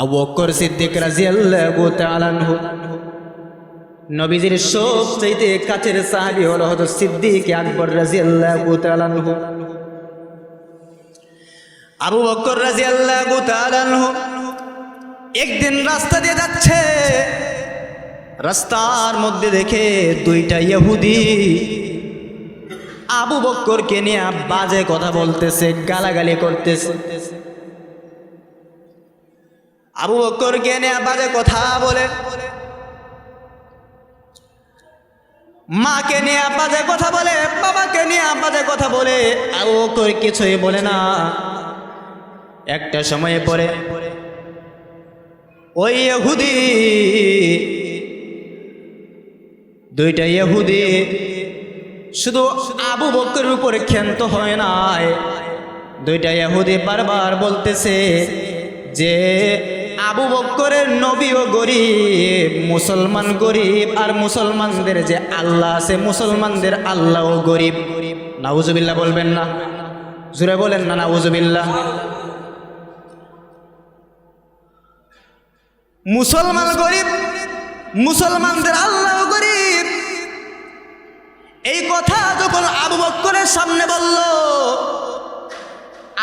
আবু বকর সিদ্দিক রাদিয়াল্লাহু তাআলা আনহু। নবীজির সবচেয়ে কাছের সাহাবী হলো হযরত সিদ্দিক আকবর রাদিয়াল্লাহু তাআলা আনহু। আবু বকর রাদিয়াল্লাহু তাআলা আনহু একদিন রাস্তা দিয়ে যাচ্ছে, রাস্তার মধ্যে দেখে দুইটা ইহুদি আবু বকরকে নিয়ে বাজে কথা বলতেছে, গালাগালি করতেছে। আবু বকরকে নিয়ে বাজে কথা বলে, মাকে নিয়ে বাজে কথা বলে, বাবাকে নিয়ে বাজে কথা বলে। আবু বকর কিছুই বলে না। একটা সময়ে পরে ওই ইহুদি, দুইটা ইহুদি শুধু আবু বকরের উপরে ক্ষান্ত হয় নাই, দুইটা ইহুদি বারবার বলতেছে যে আবু বকরের নবীও গরিব, মুসলমান গরিব, আর মুসলমানদের যে আল্লাহ আছে মুসলমানদের আল্লাহও গরিব। নাউজুবিল্লাহ বলবেন না? জোরে বলেন না নাউজুবিল্লাহ। মুসলমান গরিব, মুসলমানদের আল্লাহও গরিব। এই কথা যখন আবু বকরের সামনে বলল,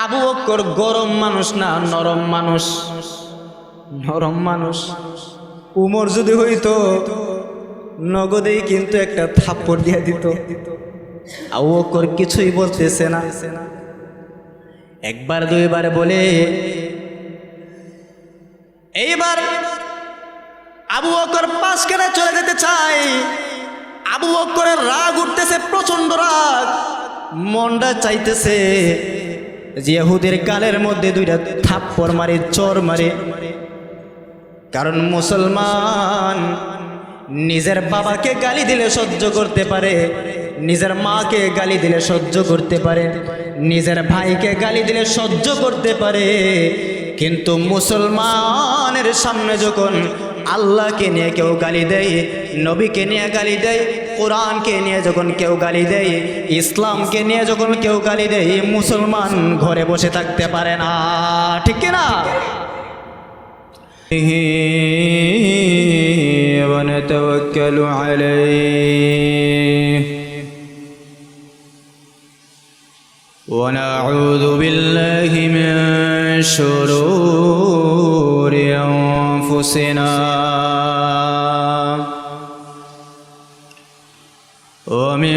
আবু বকর গরম মানুষ না, নরম মানুষ, নরম মানুষ। উমর যদি হইতো নগদেই কিন্তু একটা থাপ্পড় দিয়ে দিত। আবু বকর কিছুই বলতেছে না। একবার দুইবার বলে এইবার আবু বকর পাশ কেটে চলে যেতে চায়। আবু বকরের রাগ উঠতেছে, প্রচন্ড রাগ। মনটা চাইতেছে যে ইহুদির গালের মধ্যে দুইটা থাপ্পড় মারে, চর মারে। কারণ মুসলমান নিজের বাবাকে গালি দিলে সহ্য করতে পারে, নিজের মাকে গালি দিলে সহ্য করতে পারে, নিজের ভাইকে গালি দিলে সহ্য করতে পারে। কিন্তু মুসলমানের সামনে যখন আল্লাহকে নিয়ে কেউ গালি দেয়, নবীকে নিয়ে গালি দেয়, কোরআনকে নিয়ে যখন কেউ গালি দেয়, ইসলামকে নিয়ে যখন কেউ গালি দেয়, মুসলমান ঘরে বসে থাকতে পারে না। ঠিক কিনা? ونتوكل عليه ونعوذ بالله من شرور أنفسنا ومن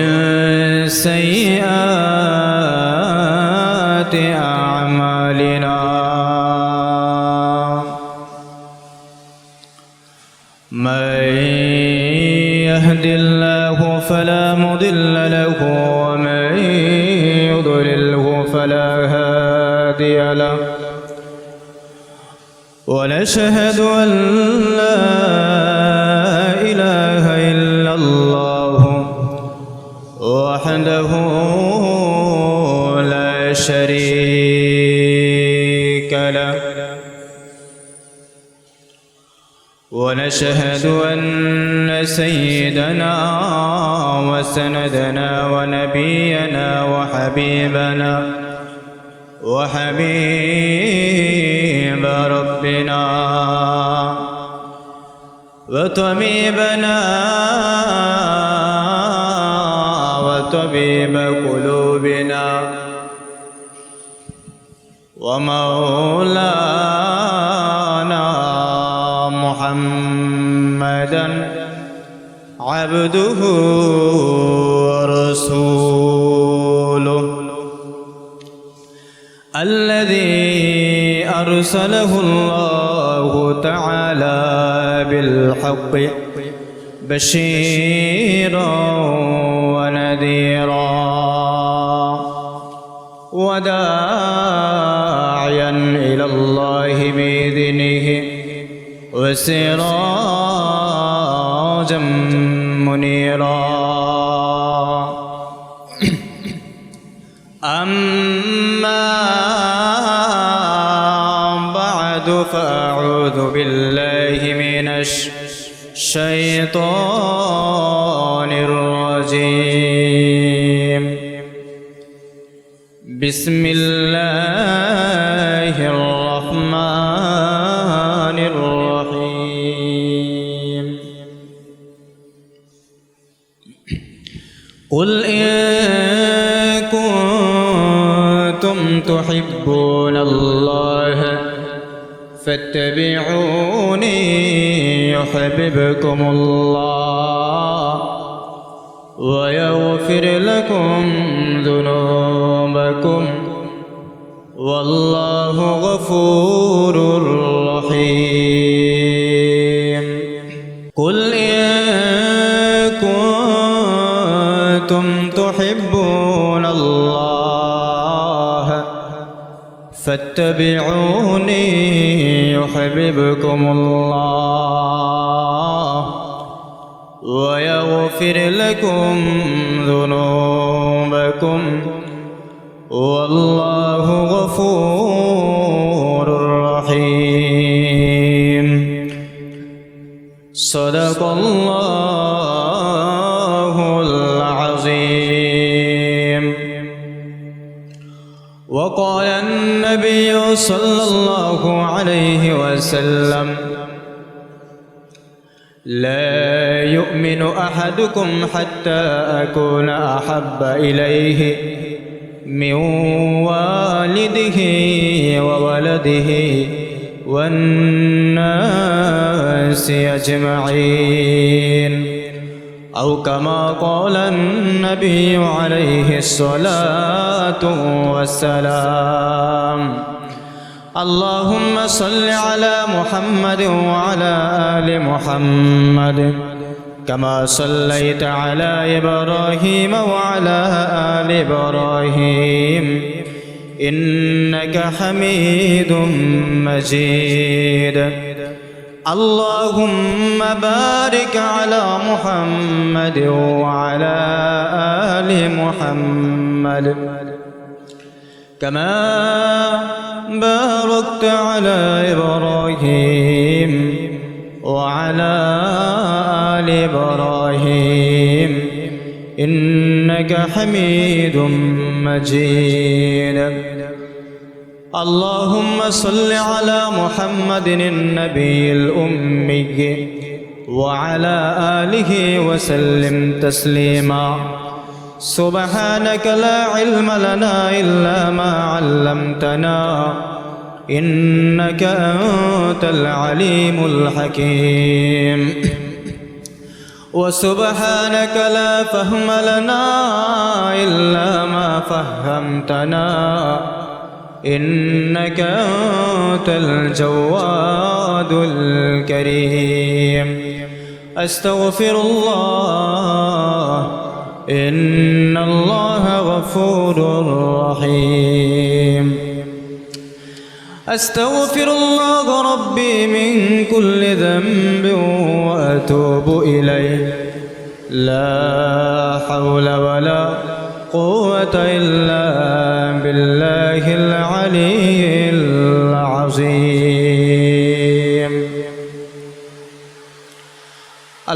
سيئات أعمالنا من يهد الله فلا مضل له ومن يضلله فلا هادي له ونشهد أن لا إله إلا الله وحده لا شريك له ونشهد أن سيدنا وسندنا ونبينا وحبيب ربنا وطبيبنا وطبيب قلوبنا ومولانا محمدا عبده ورسوله الذي أرسله الله تعالى بالحق بشيرا ونذيرا وداعيا إلى الله بإذنه وسراجا منيرا أما بعد فأعوذ بالله من الشيطان الرجيم بسم الله الرحمن قل إن كنتم تحبون الله فاتبعوني يحببكم الله ويغفر لكم ذنوبكم والله غفور رحيم قل إن كنتم تحبون الله فاتبعوني يحببكم الله ويغفر لكم ذنوبكم والله غفور رحيم صدق الله العظيم وقال النبي صلى الله عليه وسلم لا يؤمن أحدكم حتى أكون أحب إليه من والده وولده والناس أجمعين أو كما قال النبي عليه الصلاة والسلام اللهم صل على محمد وعلى آل محمد كما صليت على إبراهيم وعلى آل إبراهيم إنك حميد مجيد اللهم بارك على محمد وعلى آل محمد كما باركت على إبراهيم وعلى آل إبراهيم إنك حميد مجيد اللهم صل على محمد النبي الأمي وعلى آله وسلم تسليما سبحانك لا علم لنا إلا ما علمتنا إنك أنت العليم الحكيم وسبحانك لا فهم لنا إلا ما فهمتنا إنك أنت الجواد الكريم أستغفر الله إن الله غفور رحيم أستغفر الله ربي من كل ذنب وأتوب إليه لا حول ولا قوة إلا بالله العلي العظيم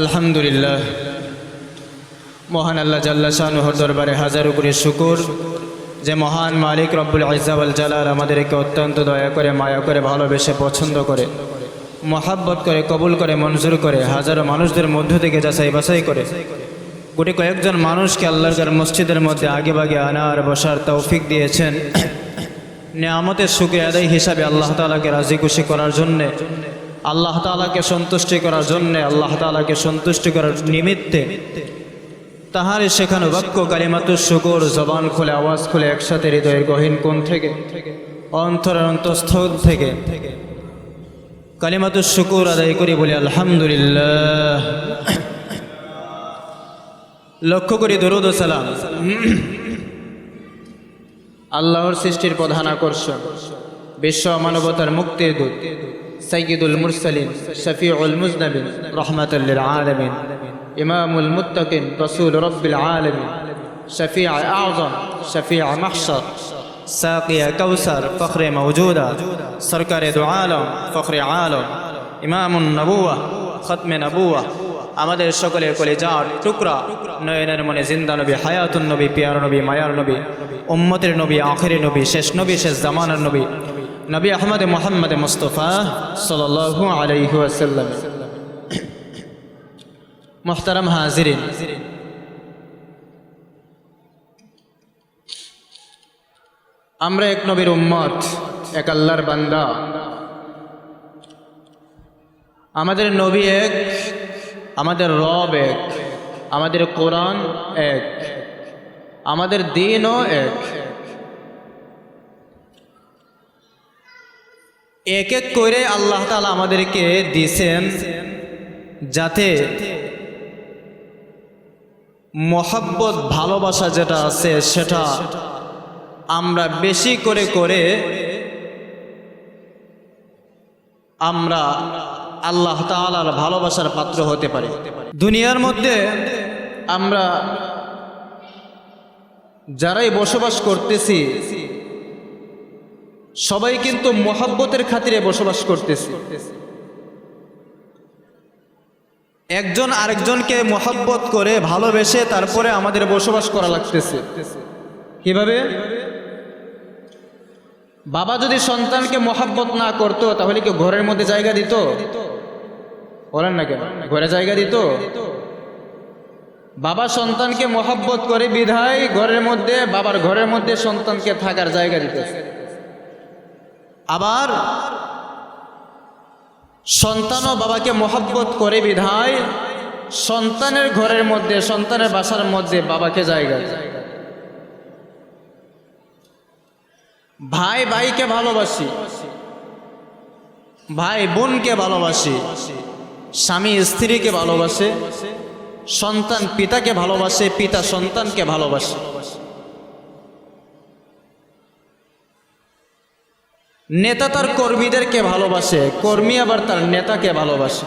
الحمد لله মহান আল্লাহ জাল্লা শানুহুর দরবারে হাজারো কোটি শুকর যে মহান মালিক রব্বুল ইজ্জা ওয়াল জালাল আমাদেরকে অত্যন্ত দয়া করে মায়া করে ভালোবেসে পছন্দ করে মহাব্বত করে কবুল করে মঞ্জুর করে হাজারো মানুষদের মধ্য থেকে যাচাই বাছাই করে কোটি কয়েকজন মানুষকে আল্লাহর ঘর মসজিদের মধ্যে আগে ভাগে আনার বসার তৌফিক দিয়েছেন নিয়ামতের শুকরিয়া আদায় হিসাবে আল্লাহ তাআলাকে রাজি খুশি করার জন্যে আল্লাহ তাআলাকে সন্তুষ্টি করার জন্যে আল্লাহ তাআলাকে সন্তুষ্টি করার নিমিত্তে তাহার শেখানো বাক্য কালিমাতুশ শুকর জবান খুলে আওয়াজ খুলে একসাথে হৃদয়ের গহীন কোণ থেকে অন্তরের অন্তঃস্থল থেকে কালিমাতুশ শুকর আদায় করি বলি আলহামদুলিল্লাহ। লক্ষ্য করি দরুদ ও সালাম আল্লাহর সৃষ্টির প্রধান আকর্ষণ বিশ্ব মানবতার মুক্তির দূত সাইয়্যিদুল মুরসালিন শফিউল মুজনবিন রাহমাতাল লিল আলামিন ইমামুল মুত্তাকিন রাসূল রাব্বিল আলামিন শফিউ আযম শফিউ মাহশর সাকিয়া কাউসার ফখরে মওজুদা সরকারে দু আলম ফখরে আলম ইমামুন নবুওয়াহ খতমে নবুওয়াহ আমাদের সকলের কলিজার টুকরা নয়নের মনে জিন্দা নবী হায়াতুন নবী পিয়ার নবী মায়ার নবী উম্মতের নবী আখিরি নবী শেষ নবী শেষ জামানার নবী নবী আহমদ মুহাম্মদ মুস্তাফা সাল্লাল্লাহু আলাইহি ওয়াসাল্লাম। মুহতারাম হাজিরিন, আমরা এক নবীর উম্মত, এক আল্লাহর বান্দা। আমাদের নবী এক, আমাদের রব এক, আমাদের কোরআন এক, আমাদের দ্বীনও এক। এক এক করে আল্লাহ তাআলা আমাদেরকে দিয়েছেন যাতে মহব্বত ভালোবাসা যেটা আছে সেটা আমরা বেশি করে করে আমরা আল্লাহ তাআলার ভালোবাসার পাত্র হতে পারি। দুনিয়ার মধ্যে আমরা যারাই বসবাস করতেছি সবাই কিন্তু মহব্বতের খাতিরে বসবাস করতেছি। একজন আরেকজনকে মহব্বত করে ভালোবেসে তারপরে আমাদের বসবাস করা লাগতেছে। কিভাবে? বাবা যদি সন্তানকে মহব্বত না করতো তাহলে কি ঘরের মধ্যে জায়গা দিত? বলেন না কেন? ঘরে জায়গা দিত? বাবা সন্তানকে মহব্বত করে বিধায় ঘরের মধ্যে, বাবার ঘরের মধ্যে সন্তানকে থাকার জায়গা দিতেছে। আবার সন্তানও বাবাকে মহব্বত করে বিধায় সন্তানের ঘরের মধ্যে, সন্তানের বাসার মধ্যে বাবাকে জায়গা দেয়। ভাই ভাইকে ভালোবাসি, ভাই বোনকে ভালোবাসি, স্বামী স্ত্রীকে ভালোবাসে, সন্তান পিতাকে ভালোবাসে, পিতা সন্তানকে ভালোবাসে। নেতা তার কর্মীদেরকে ভালোবাসে, কর্মী আবার তার নেতাকে ভালোবাসে।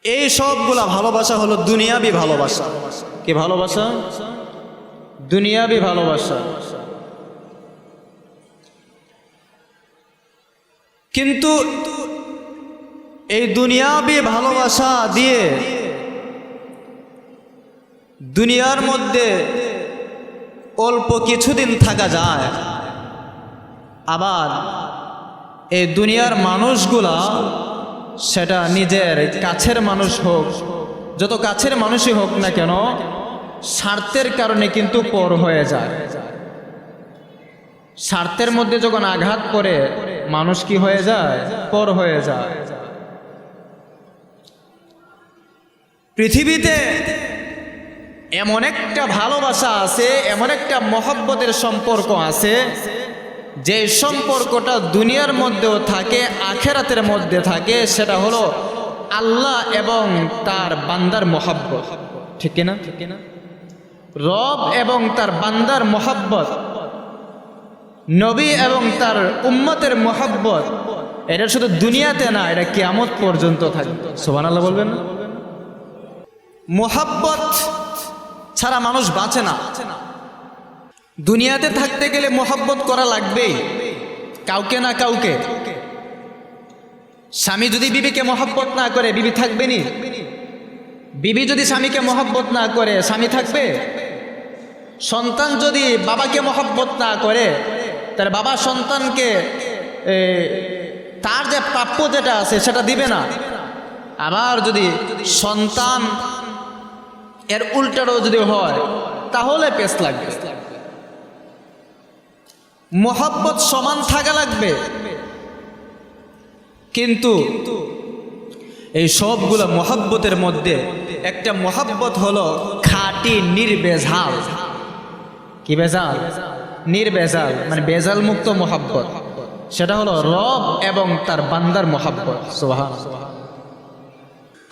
এই সবগুলা ভালোবাসা হলো দুনিয়াবি ভালোবাসা। কি ভালোবাসা? দুনিয়াবি ভালোবাসা। কিন্তু এই দুনিয়াবি ভালোবাসা দিয়ে দুনিয়ার মধ্যে অল্প কিছুদিন থাকা যায়, আবার এই দুনিয়ার মানুষগুলা সেটা নিজের কাছের মানুষ হোক, যত কাছের মানুষই হোক না কেন, স্বার্থের কারণে কিন্তু পর হয়ে যায়। স্বার্থের মধ্যে যখন আঘাত করে মানুষ কি হয়ে যায়? পর হয়ে যায়। পৃথিবীতে এমন একটা ভালোবাসা আছে, এমন একটা মহব্বতের সম্পর্ক আছে যে সম্পর্কটা দুনিয়ার মধ্যেও থাকে, আখেরাতের মধ্যে থাকে। সেটা হলো আল্লাহ এবং তার বান্দার মহব্বত। ঠিক কিনা? রব এবং তার বান্দার মহব্বত, নবী এবং তার উম্মতের মহব্বত, এটা শুধু দুনিয়াতে না, এটা কিয়ামত পর্যন্ত থাকবে। সুবহানাল্লাহ বলবেন না? মহব্বত ছাড়া মানুষ বাঁচে না। দুনিয়াতে থাকতে গেলে মহব্বত করা লাগবেই, কাউকে না কাউকে। স্বামী যদি বিবিকে মহব্বত না করে বিবি থাকবে নি? বিবি যদি স্বামীকে মহব্বত না করে স্বামী থাকবে? সন্তান যদি বাবাকে মহব্বত না করে তার বাবা সন্তানকে তার যে প্রাপ্য যেটা আছে সেটা দিবে না। আবার যদি সন্তান এর উল্টারও যদি হয় তাহলে পেছ লাগবে। মহব্বত সমান থাকা লাগবে। কিন্তু এই সবগুলো মহব্বতের মধ্যে একটা মহব্বত হলো খাঁটি নির্বেজাল। কি বেজাল? নির্বেজাল, মানে বেজাল মুক্ত মহব্বত। সেটা হলো রব এবং তার বান্দার মহব্বত। সুবহানাল্লাহ।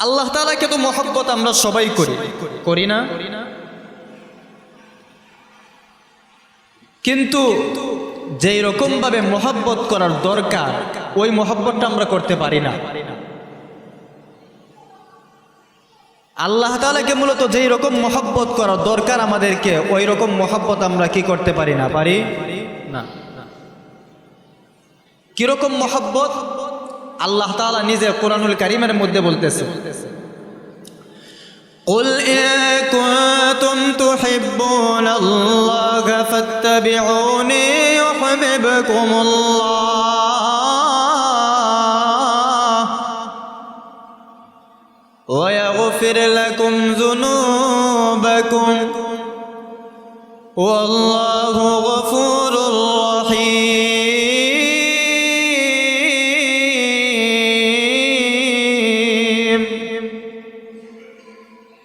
আল্লাহ তাআলাকে তো মহব্বত আমরা সবাই করি, করি না? কিন্তু যেই রকম ভাবে মহব্বত করার দরকার ওই মহব্বতটা আমরা করতে পারি না। আল্লাহ তাআলাকে মূলত যেই রকম মহব্বত করার দরকার আমাদেরকে, ওই রকম মহব্বত আমরা কি করতে পারি না? পারি না। কিরকম মহব্বত? আল্লাহ তাআলা নিজে কোরআনুল কারীমের মধ্যে বলতেছে, কুল ইন কুনতুম তুহিব্বুনাল্লাহা ফাত্তাবিউনি ইউহিব্বুকুমুল্লাহ ওয়া ইয়াগফির লাকুম যুনুবাকুম ওয়াল্লাহু গফুরুর রহিম।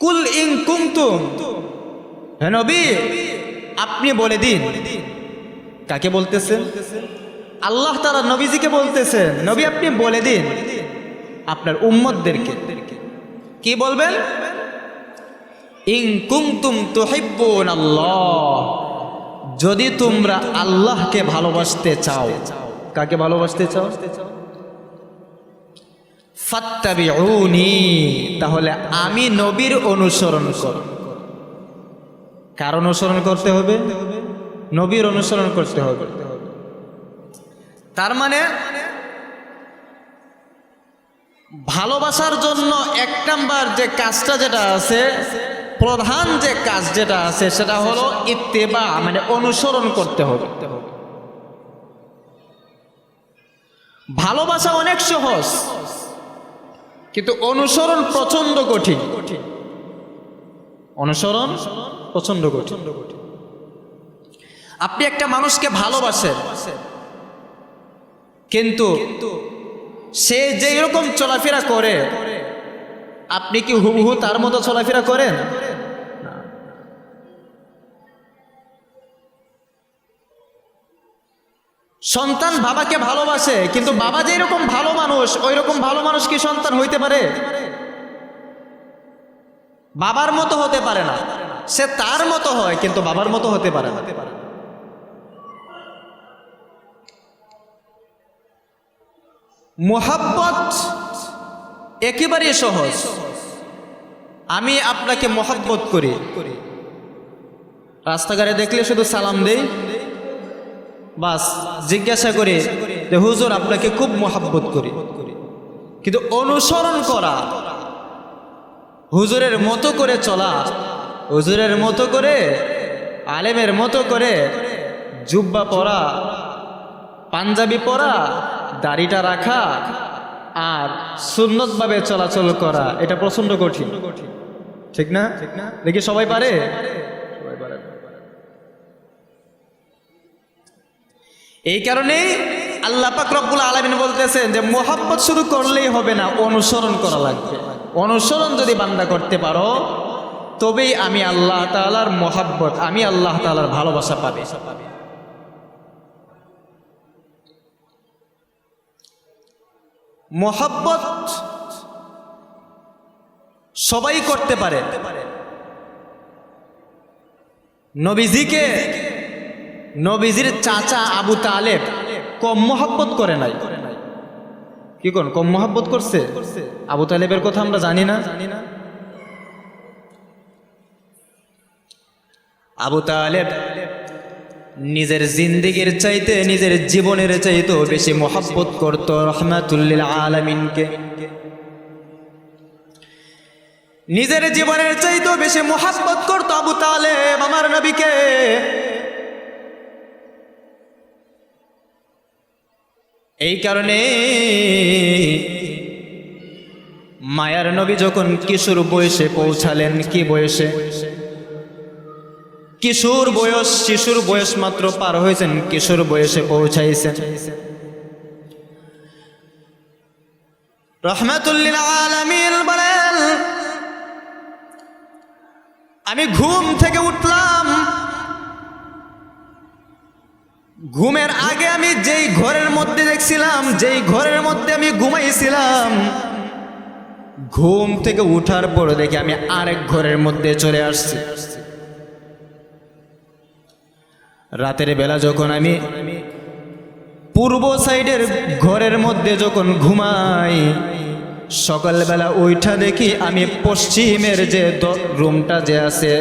কুল ইন কুনতুম, হে নবী আপনি বলে দিন। কাকে বলতেছেন? আল্লাহ তাআলা নবীজিকে বলতেছেন, নবী আপনি বলে দিন আপনার উম্মতদেরকে। কি বলবেন? ইন কুনতুম তুহিব্বুনাল্লাহ, যদি তোমরা আল্লাহকে ভালোবাসতে চাও। কাকে ভালোবাসতে চাও? ফাত্তাবিউনি, তাহলে আমি নবীর অনুসরণ করো। কার অনুসরণ করতে হবে? নবীর অনুসরণ করতে হবে। তার মানে ভালোবাসার জন্য এক নাম্বার যে কাজটা যেটা আছে, প্রধান যে কাজ যেটা আছে সেটা হলো ইত্তেবা, মানে অনুসরণ করতে হবে। ভালোবাসা অনেক সহজ, কিন্তু অনুসরণ প্রচন্ড কঠিন। অনুসরণ প্রচন্ড কঠিন। আপনি একটা মানুষকে ভালোবাসেন, কিন্তু সে যেই রকম চলাফেরা করে আপনি কি হুবহু তার মতো চলাফেরা করেন? সন্তান বাবাকে ভালোবাসে, কিন্তু বাবা যেই রকম ভালো মানুষ ওই রকম ভালো মানুষ কি সন্তান হইতে পারে? বাবার মতো হতে পারে না। সে তার মতো হয়, কিন্তু বাবার মতো হতে পারে না। মোহাব্বত একেবারেই সহজ। আমি আপনাকে মোহাব্বত করি, রাস্তাঘাটে দেখলে শুধু সালাম দেই, বাস জিজ্ঞাসা করি যে হুজুর আপনাকে খুব মোহাব্বত করি। কিন্তু অনুসরণ করা, হুজুরের মতো করে চলা, হুজুরের মতো করে, আলেমের মতো করে জুব্বা পরা, পাঞ্জাবি পরা, দাড়িটা রাখা আর সুন্নতভাবে চলাচল করা, এটা প্রচন্ড কঠিন। ঠিক না? দেখি সবাই পারে? এই কারণেই আল্লাহ পাক রব্বুল আলামিন বলতেছেন যে মোহাব্বত শুধু করলেই হবে না, অনুসরণ করা লাগবে। অনুসরণ যদি বান্দা করতে পারো তবেই আমি আল্লাহ তাআলার মোহাব্বত, আমি আল্লাহ তাআলার ভালোবাসা পাবে। মোহাব্বত সবাই করতে পারে। নবীজিকে নবীজির চাচা আবু তালেব কম মোহাব্বত করে নাই। কি কোন কম মোহাব্বত করছে? আবু তালেবের কথা আমরা জানি না? আবু তালেব নিজের জিন্দেগির চাইতে, নিজের জীবনের চাইতেও বেশি মোহাব্বত করত রাহমাতুল লিল আলামিনকে। নিজের জীবনের চাইতেও বেশি মোহাব্বত করত আবু তালেব আমার নবীকে। এই কারণে মায়ার নবী যখন কিশোর বয়সে পৌঁছালেন, কি বয়সে? কিশোর বয়স, শিশুর বয়স মাত্র পার হয়েছেন, কিশোর বয়সে পৌঁছাইছেন। রাহমাতুল লিল আলামিন বলেন, আমি ঘুম থেকে উঠলাম, ঘুমের আগে আমি যেই ঘরের মধ্যে দেখছিলাম, যেই ঘরের মধ্যে আমি ঘুমাইছিলাম, ঘুম থেকে উঠার পর দেখি আমি আরেক ঘরের মধ্যে চলে আসছি। রাতের বেলা যখন আমি পূর্ব সাইডের ঘরের মধ্যে যখন ঘুমাই, সকালবেলা ওইটা দেখি আমি পশ্চিমের যে রুমটা যে আছে,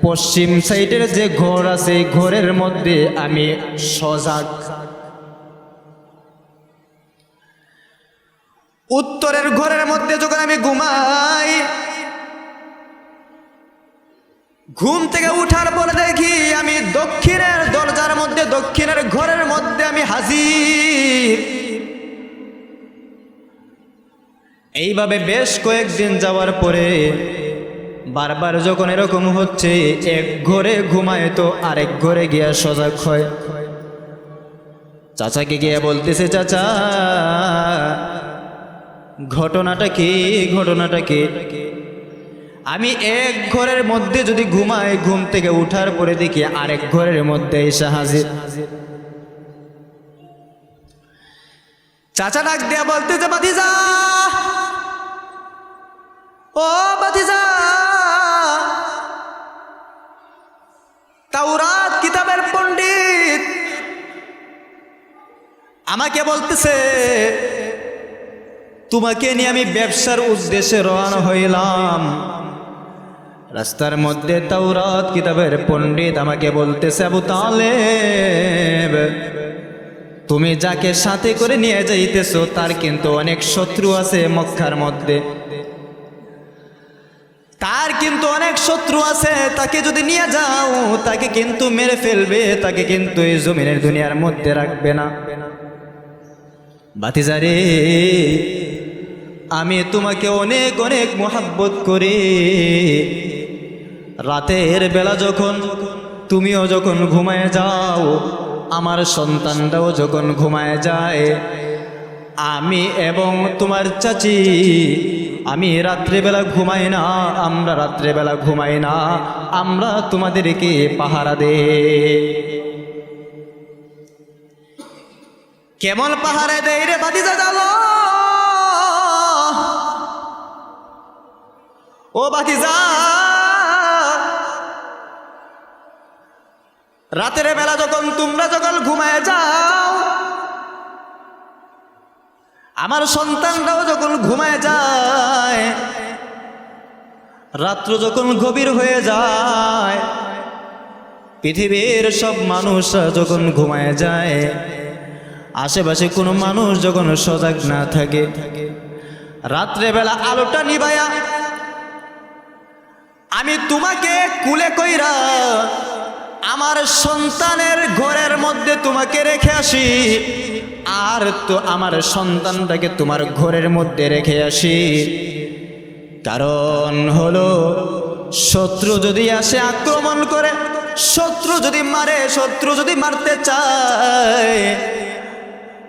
পশ্চিম সাইডের যে ঘর আছে, ঘরের মধ্যে আমি সজাগ। উত্তরের ঘরের মধ্যে যখন আমি ঘুমাই, ঘুম থেকে উঠার পরে দেখি আমি দক্ষিণের দরজার মধ্যে, দক্ষিণের ঘরের মধ্যে আমি হাজির। এইভাবে বেশ কয়েকদিন যাওয়ার পরে বারবার যখন এরকম হচ্ছে, এক ঘরে ঘুমায় তো আরেক ঘরে গিয়া সজাগ হয়। চাচাকে গিয়ে বলতেছে, চাচা ঘটনাটা কি, ঘটনাটা কি? আমি এক ঘরের মধ্যে যদি ঘুমাই, ঘুম থেকে উঠার পরে দেখি আরেক ঘরের মধ্যে এসে হাজির। চাচা ডাক দিয়া বলতেছে, ভাতিজা, ও ভাতিজা, তাওরাত কিতাবের পণ্ডিত আমাকে বলতেছে তোমাকে নিয়ে আমি ব্যবসার উদ্দেশ্যে রওনা হইলাম। রাস্তার মধ্যে তাওরাত কিতাবের পণ্ডিত আমাকে বলতেছে, আবু তালেব, তুমি যাকে সাথে করে নিয়ে যাইতেছো তার কিন্তু অনেক শত্রু আছে মক্কার মধ্যে, তার কিন্তু অনেক শত্রু আছে, তাকে যদি নিয়ে যাও তাকে কিন্তু মেরে ফেলবে, তাকে কিন্তু এই জমিনের দুনিয়ার মধ্যে রাখবে না। ভাতিজারে, আমি তোমাকে অনেক অনেক মোহাব্বত করি। রাতের বেলা যখন তুমিও যখন ঘুমায় যাও, আমার সন্তানটাও যখন ঘুমায় যায়, আমি এবং তোমার চাচি, আমি রাত্রেবেলা ঘুমাই না, আমরা রাত্রেবেলা ঘুমাই না, আমরা তোমাদেরকে পাহারা দে। কেমন পাহারা দেয় রে ভাতিজা জানো? ও ভাতিজা, রাতের বেলা যখন তোমরা যখন ঘুমায় যাও, আমার সন্তানরাও যখন ঘুমায় যায়, রাত্র যখন গভীর হয়ে যায়, পৃথিবীর সব মানুষরা যখন ঘুমায় যায়, আশেপাশে কোনো মানুষ যখন সজাগ না থাকে, রাত্রেবেলা আলোটা নিভায়া আমি তোমাকে কুলে কইরা আমার সন্তানের ঘরের মধ্যে তোমাকে রেখে আসি, আর তো আমার সন্তানটাকে তোমার ঘরের মধ্যে রেখে আসি। কারণ হলো, শত্রু যদি আসে আক্রমণ করে, শত্রু যদি মারে, শত্রু যদি মারতে চায়,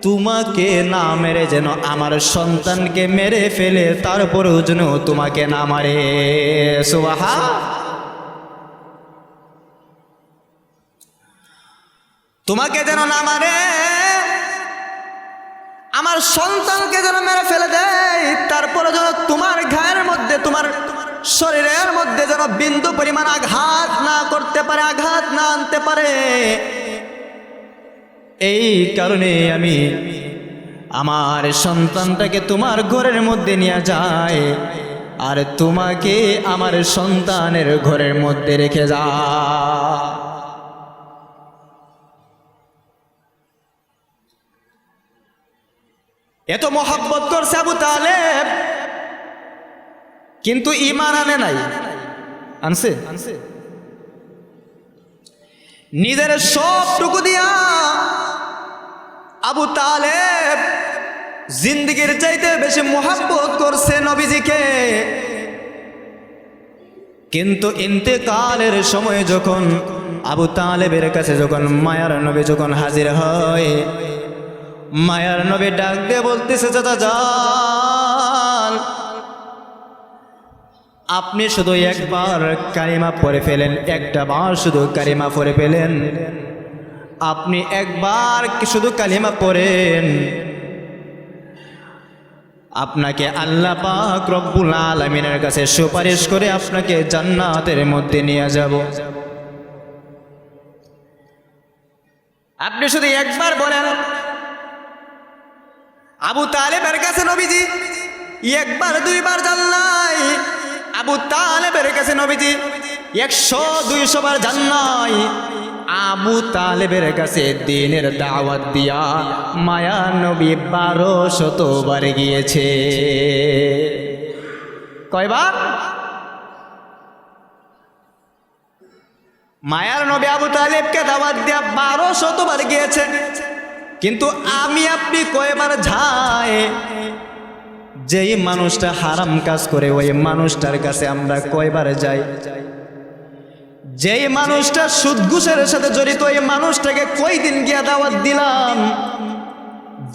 তোমাকে না মেরে যেন আমার সন্তানকে মেরে ফেলে, তারপরেও যেন তোমাকে না মারে। সুবহান। তোমাকে যেন না মারে, আমার সন্তানকে যেন মেরে ফেলে দেয়, তারপরে যেন তোমার গায়ের মধ্যে, তোমার শরীরের মধ্যে যেন বিন্দু পরিমাণ আঘাত না করতে পারে, আঘাত না আনতে পারে। এই কারণে আমি আমার সন্তানটাকে তোমার ঘরের মধ্যে নিয়ে যাই, আর তোমাকে আমার সন্তানের ঘরের মধ্যে রেখে যা। এত মোহাব্বত করছে আবু তালেব, কিন্তু ঈমান আনে নাই। আনছে? নিজের সবটুকু দিয়া আবু তালেব জিন্দেগির চাইতে বেশি মোহাব্বত করছে নবীজিকে। কিন্তু ইন্তেকালের সময় যখন আবু তালেবের কাছে যখন মায়ার নবী যখন হাজির হয়, মায়ার নবী ডাক দিয়ে বলতেছে, চাচা যান, আপনি শুধু একবার কালিমা পড়ে ফেলেন, একটা বার শুধু কালিমা পড়ে ফেলেন, আপনি একবার শুধু কালিমা পড়েন, আপনাকে আল্লাহ পাক রব্বুল আলামিনের কাছে সুপারিশ করে আপনাকে জান্নাতের মধ্যে নিয়ে যাব। আপনি শুধু একবার বলেন। আবু তালেবের কাছে নবীজি একবার দুইবার যান নাই, আবু তালেবের কাছে নবীজি 100-200 বার যান নাই। আবু তালেবের কাছে দ্বীনের দাওয়াত দিয়া মায়া নবী 1200 বার গিয়েছে। কয়বার? মায়ার নবী আবু তালেবকে দাওয়াত দিয়া 1200 বার গিয়েছে। কিন্তু আমি আপনি কয়বার যাই? যেই মানুষটা হারাম কাজ করে ওই মানুষটার কাছে আমরা কয়বার যাই? যেই মানুষটা সুদ ঘুষের সাথে জড়িত ওই মানুষটাকে কয়দিন গিয়া দাওয়াত দিলাম?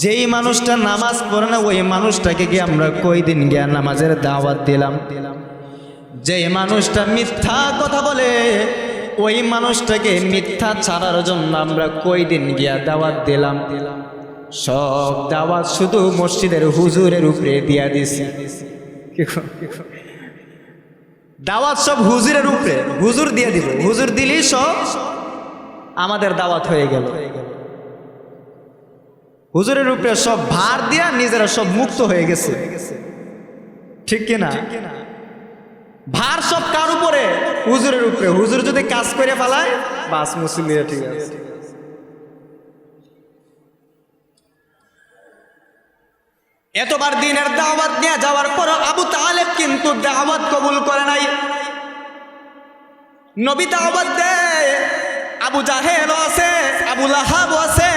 যেই মানুষটা নামাজ পড়ে না ওই মানুষটাকে গিয়ে আমরা কয়দিন গিয়া নামাজের দাওয়াত দিলাম? যেই মানুষটা মিথ্যা কথা বলে ওই মানুষটাকে মিথ্যা ছাড়ার জন্য আমরা কয়দিন গিয়া দাওয়াত দিলাম? সব দাওয়াত শুধু মসজিদের হুজুরের উপরে দিয়া দিছি। দাওয়াত সব হুজুরের উপরে, হুজুর দিয়ে দিব, হুজুর দিলি সব আমাদের দাওয়াত হয়ে গেল। হুজুরের উপরে সব ভার দিয়া নিজেরা সব মুক্ত হয়ে গেছে, ঠিক কিনা? ভার সব কার উপরে? হুজুরের উপরে। হুজুর যদি কাজ করে ফেলায় বাস মুসলিম, ঠিক আছে। এতবার দিনের দাওয়াত নিয়ে যাওয়ার পর আবু তালেব কিন্তু দাওয়াত কবুল করে নাই। নবী দাওয়াত দেয়, আবু জাহেল আছে, আবু লাহাব আছে।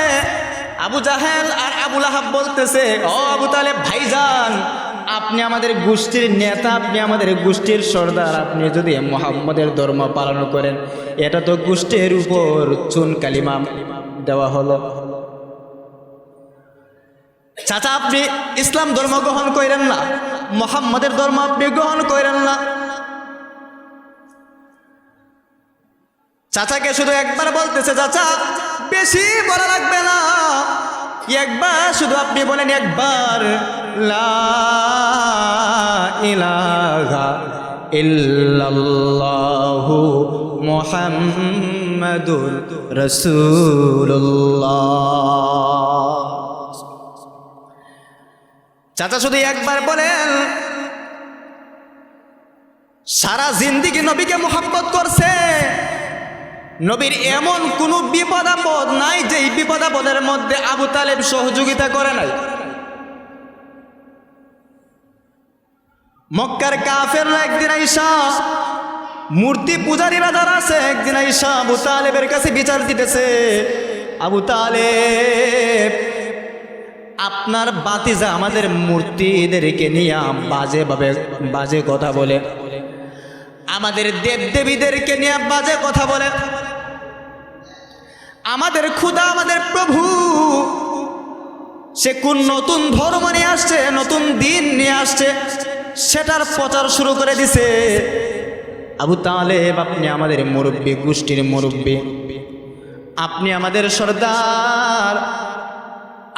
আবু জাহেল আর আবু লাহাব বলতেছে, ও আবু তালেব ভাইজান, আপনি আমাদের গোষ্ঠীর নেতা, আপনি আমাদের গোষ্ঠীর সর্দার, আপনি যদি মুহাম্মদের ধর্ম পালন করেন এটা তো গোষ্ঠীর উপর চুন কালিমা দেওয়া হলো। চাচা আপনি ইসলাম ধর্ম গ্রহণ করেন না, মুহাম্মদের ধর্ম আপনি গ্রহণ করেন না। চাচাকে শুধু একবার বলতেছে, চাচা বেশি বলা লাগবে না, একবার শুধু আপনি বলেন একবার লা ইলাহা ইল্লাল্লাহু মুহাম্মাদুর রাসূলুল্লাহ। চাচা শুধু একবার বলেন, সারা জিন্দেগি নবীকে মুহাব্বত করছে। নবীর এমন কোনো বিপদ আপদ নাই যেই বিপদ আপদের মধ্যে আবু তালেব সহযোগিতা করে নাই। মক্কার কাফেররা একদিন আইসা, মূর্তি পূজারীরা যারা আছে একদিন আইসা আবু তালেবের কাছে বিচার দিতেছে, আবু তালেব আপনার বাতিজা আমাদের মূর্তিদেরকে নিয়ে বাজে কথা বলে, আমাদের দেব দেবীদেরকে নিয়ে বাজে কথা বলে, আমাদের খোদা আমাদের প্রভু সে কোন নতুন ধর্ম নিয়ে আসছে, নতুন দিন নিয়ে আসছে, সেটার প্রচার শুরু করে দিছে। আবু তালেব আপনি আমাদের মুরব্বী, গোষ্ঠীর মুরব্বী, আপনি আমাদের সর্দার,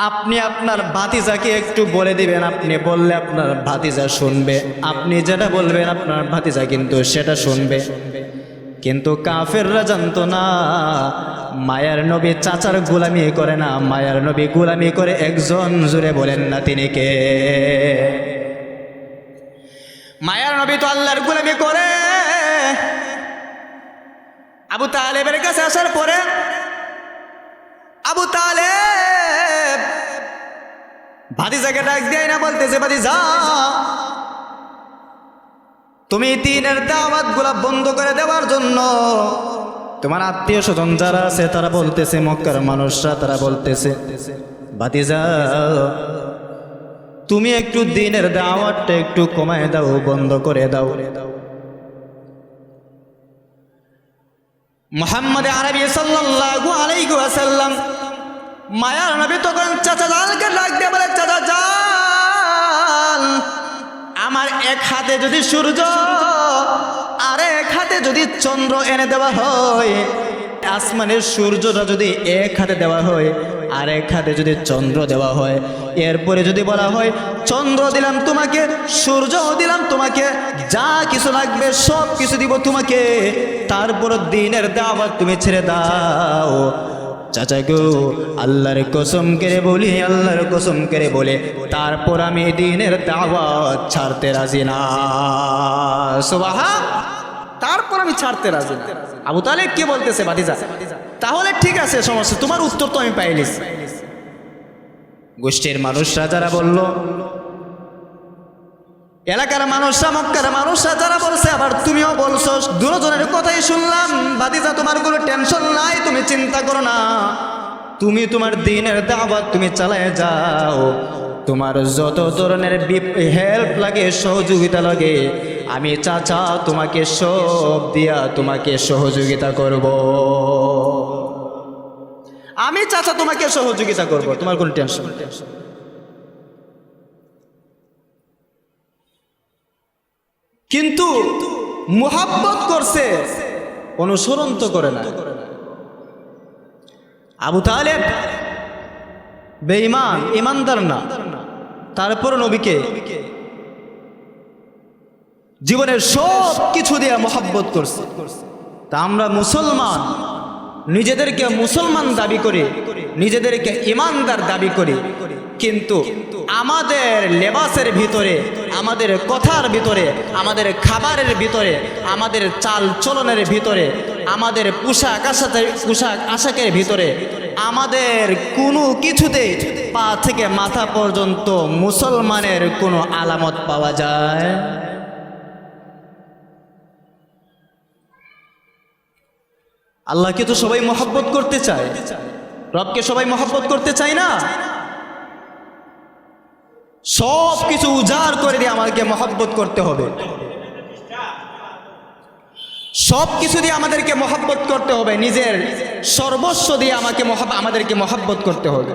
আপনি আপনার ভাতিজাকে একটু বলে দিবেন, আপনি বললে আপনার ভাতিজা শুনবে, আপনি যেটা বলবেন আপনার ভাতিজা কিন্তু সেটা শুনবে। কিন্তু কাফেররা জানতো না মায়ার নবী চাচার গোলামি করে না, মায়ার নবী গোলামি করে একজন, জুড়ে বলেন না তিনি কে? মায়ার নবী তো আল্লাহর গোলামি করে। আবু তালেবের কাছে আসার পরে আবু তালেব ভাতিজাকে ডাক দেয় না, বলতেছে, ভাতিজা তুমি দিনের দাওয়াত গুলা বন্ধ করে দেওয়ার জন্য তোমার আত্মীয় স্বজন যারা আছে তারা বলতেছে, মক্কার মানুষরা তারা বলতেছে, ভাতিজা তুমি একটু দিনের দাওয়াতটা একটু কমায় দাও, বন্ধ করে দাও। মুহাম্মদ আরবি সাল্লাল্লাহু আলাইহি ওয়াসাল্লাম মায়ার নবী তখন চাচা জানকে ডাক দিয়ে বলে, চাচা জান আমার এক হাতে যদি সূর্য আর এক হাতে যদি চন্দ্র এনে দেওয়া হয়, আসমানের সূর্যটা যদি এক হাতে দেওয়া হয় আর এক হাতে যদি চন্দ্র দেওয়া হয়, এরপরে যদি বলা হয় চন্দ্র দিলাম তোমাকে, সূর্য দিলাম তোমাকে, যা কিছু লাগবে সব কিছু দিব তোমাকে, তারপর দিনের দাওয়াত তুমি ছেড়ে দাও। চাচা গো আল্লাহর কসম করে বলি, আল্লাহর কসম করে বলে তারপর আমি দিনের দাওয়াত ছাড়তে রাজি না। সুবহান, তারপর আমি ছাড়তে রাজি না। আবু তালেব কি বলতেছে, ভাতিজা তাহলে ঠিক আছে সমস্যা, তোমার উত্তর তো আমি পাইলিস। গোষ্ঠীর মানুষরা যারা বলল, এলাকার মানুষরা, মক্কার মানুষরা যারা বলছে, আবার তুমিও বলছো, দুজনের কথাই শুনলাম। ভাতিজা তোমার কোনো টেনশন নাই, তুমি চিন্তা করো না, তুমি তোমার দিনের দাওয়াত তুমি চালায় যাও। তোমার যত ধরনের হেল্প লাগে, সহযোগিতা লাগে, আমি চাচা তোমাকে সব দিয়া তোমাকে সহযোগিতা করব। আমি চাচা তোমাকে সহযোগিতা করব, তোমার কোনো টেনশন। কিন্তু মুহাব্বত করছে, অনুসরণ তো করে না। আবু তালেব বেঈমান, ইমানদার না, তারপর নবীকে জীবনের সব কিছু দিয়ে মুহাব্বত করছে। তা আমরা মুসলমান, নিজেদেরকে মুসলমান দাবি করি, নিজেদেরকে ইমানদার দাবি করি, কিন্তু আমাদের লেবাসের ভিতরে, আমাদের কথার ভিতরে, আমাদের খাবারের ভিতরে, আমাদের চাল চলনের ভিতরে, আমাদের পোশাক আশাকের ভিতরে, আমাদের কোনো কিছুতে পা থেকে মাথা পর্যন্ত মুসলমানের কোনো আলামত পাওয়া যায়? আল্লাহকে তো সবাই মহব্বত করতে চায়, রবকে সবাই মহব্বত করতে চায় না। সব কিছু উজাড় করে দিয়ে আমাদেরকে মহব্বত করতে হবে, সব কিছু দিয়ে আমাদেরকে মহব্বত করতে হবে, নিজের সর্বস্ব দিয়ে আমাদেরকে মহব্বত করতে হবে।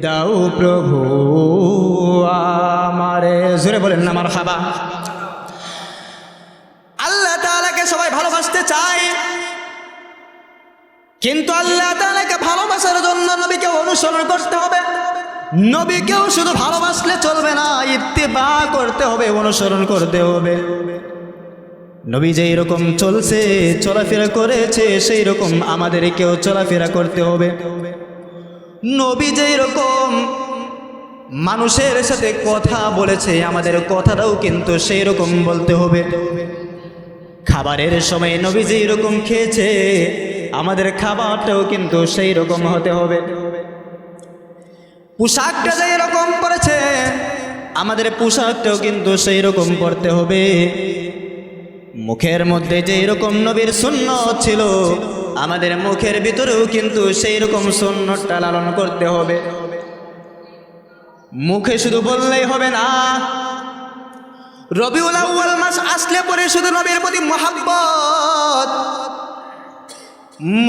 দাও প্রভু আমারে, জোরে বলেন না মারহাবা। আল্লাহ তাআলাকে সবাই ভালোবাসতে চায়, কিন্তু আল্লাহ তাআলাকে ভালোবাসার জন্য নবীকে অনুসরণ করতে হবে। নবীকেও শুধু ভালোবাসলে চলবে না, ইত্তিবা করতে হবে, অনুসরণ করতে হবে। নবী যেই রকম চলছে, চলাফেরা করেছে, সেই রকম আমাদেরকেও চলাফেরা করতে হবে। নবী যেই রকম মানুষের সাথে কথা বলেছে, আমাদের কথাটাও কিন্তু সেই রকম বলতে হবে। খাবারের সময় নবী যেই রকম খেয়েছে, আমাদের খাবারটাও কিন্তু সেই রকম হতে হবে। পোশাকটা যেই রকম পরেছে, আমাদের পোশাকটাও কিন্তু সেই রকম পরতে হবে। মুখের মধ্যে যে এরকম নবীর সুন্নত ছিল, আমাদের মুখের ভিতরেও কিন্তু সেই রকম সুন্নতটা লালন করতে হবে। মুখে শুধু বললেই হবে না। রবিউল আউয়াল মাস আসলে পরে শুধু নবীর প্রতি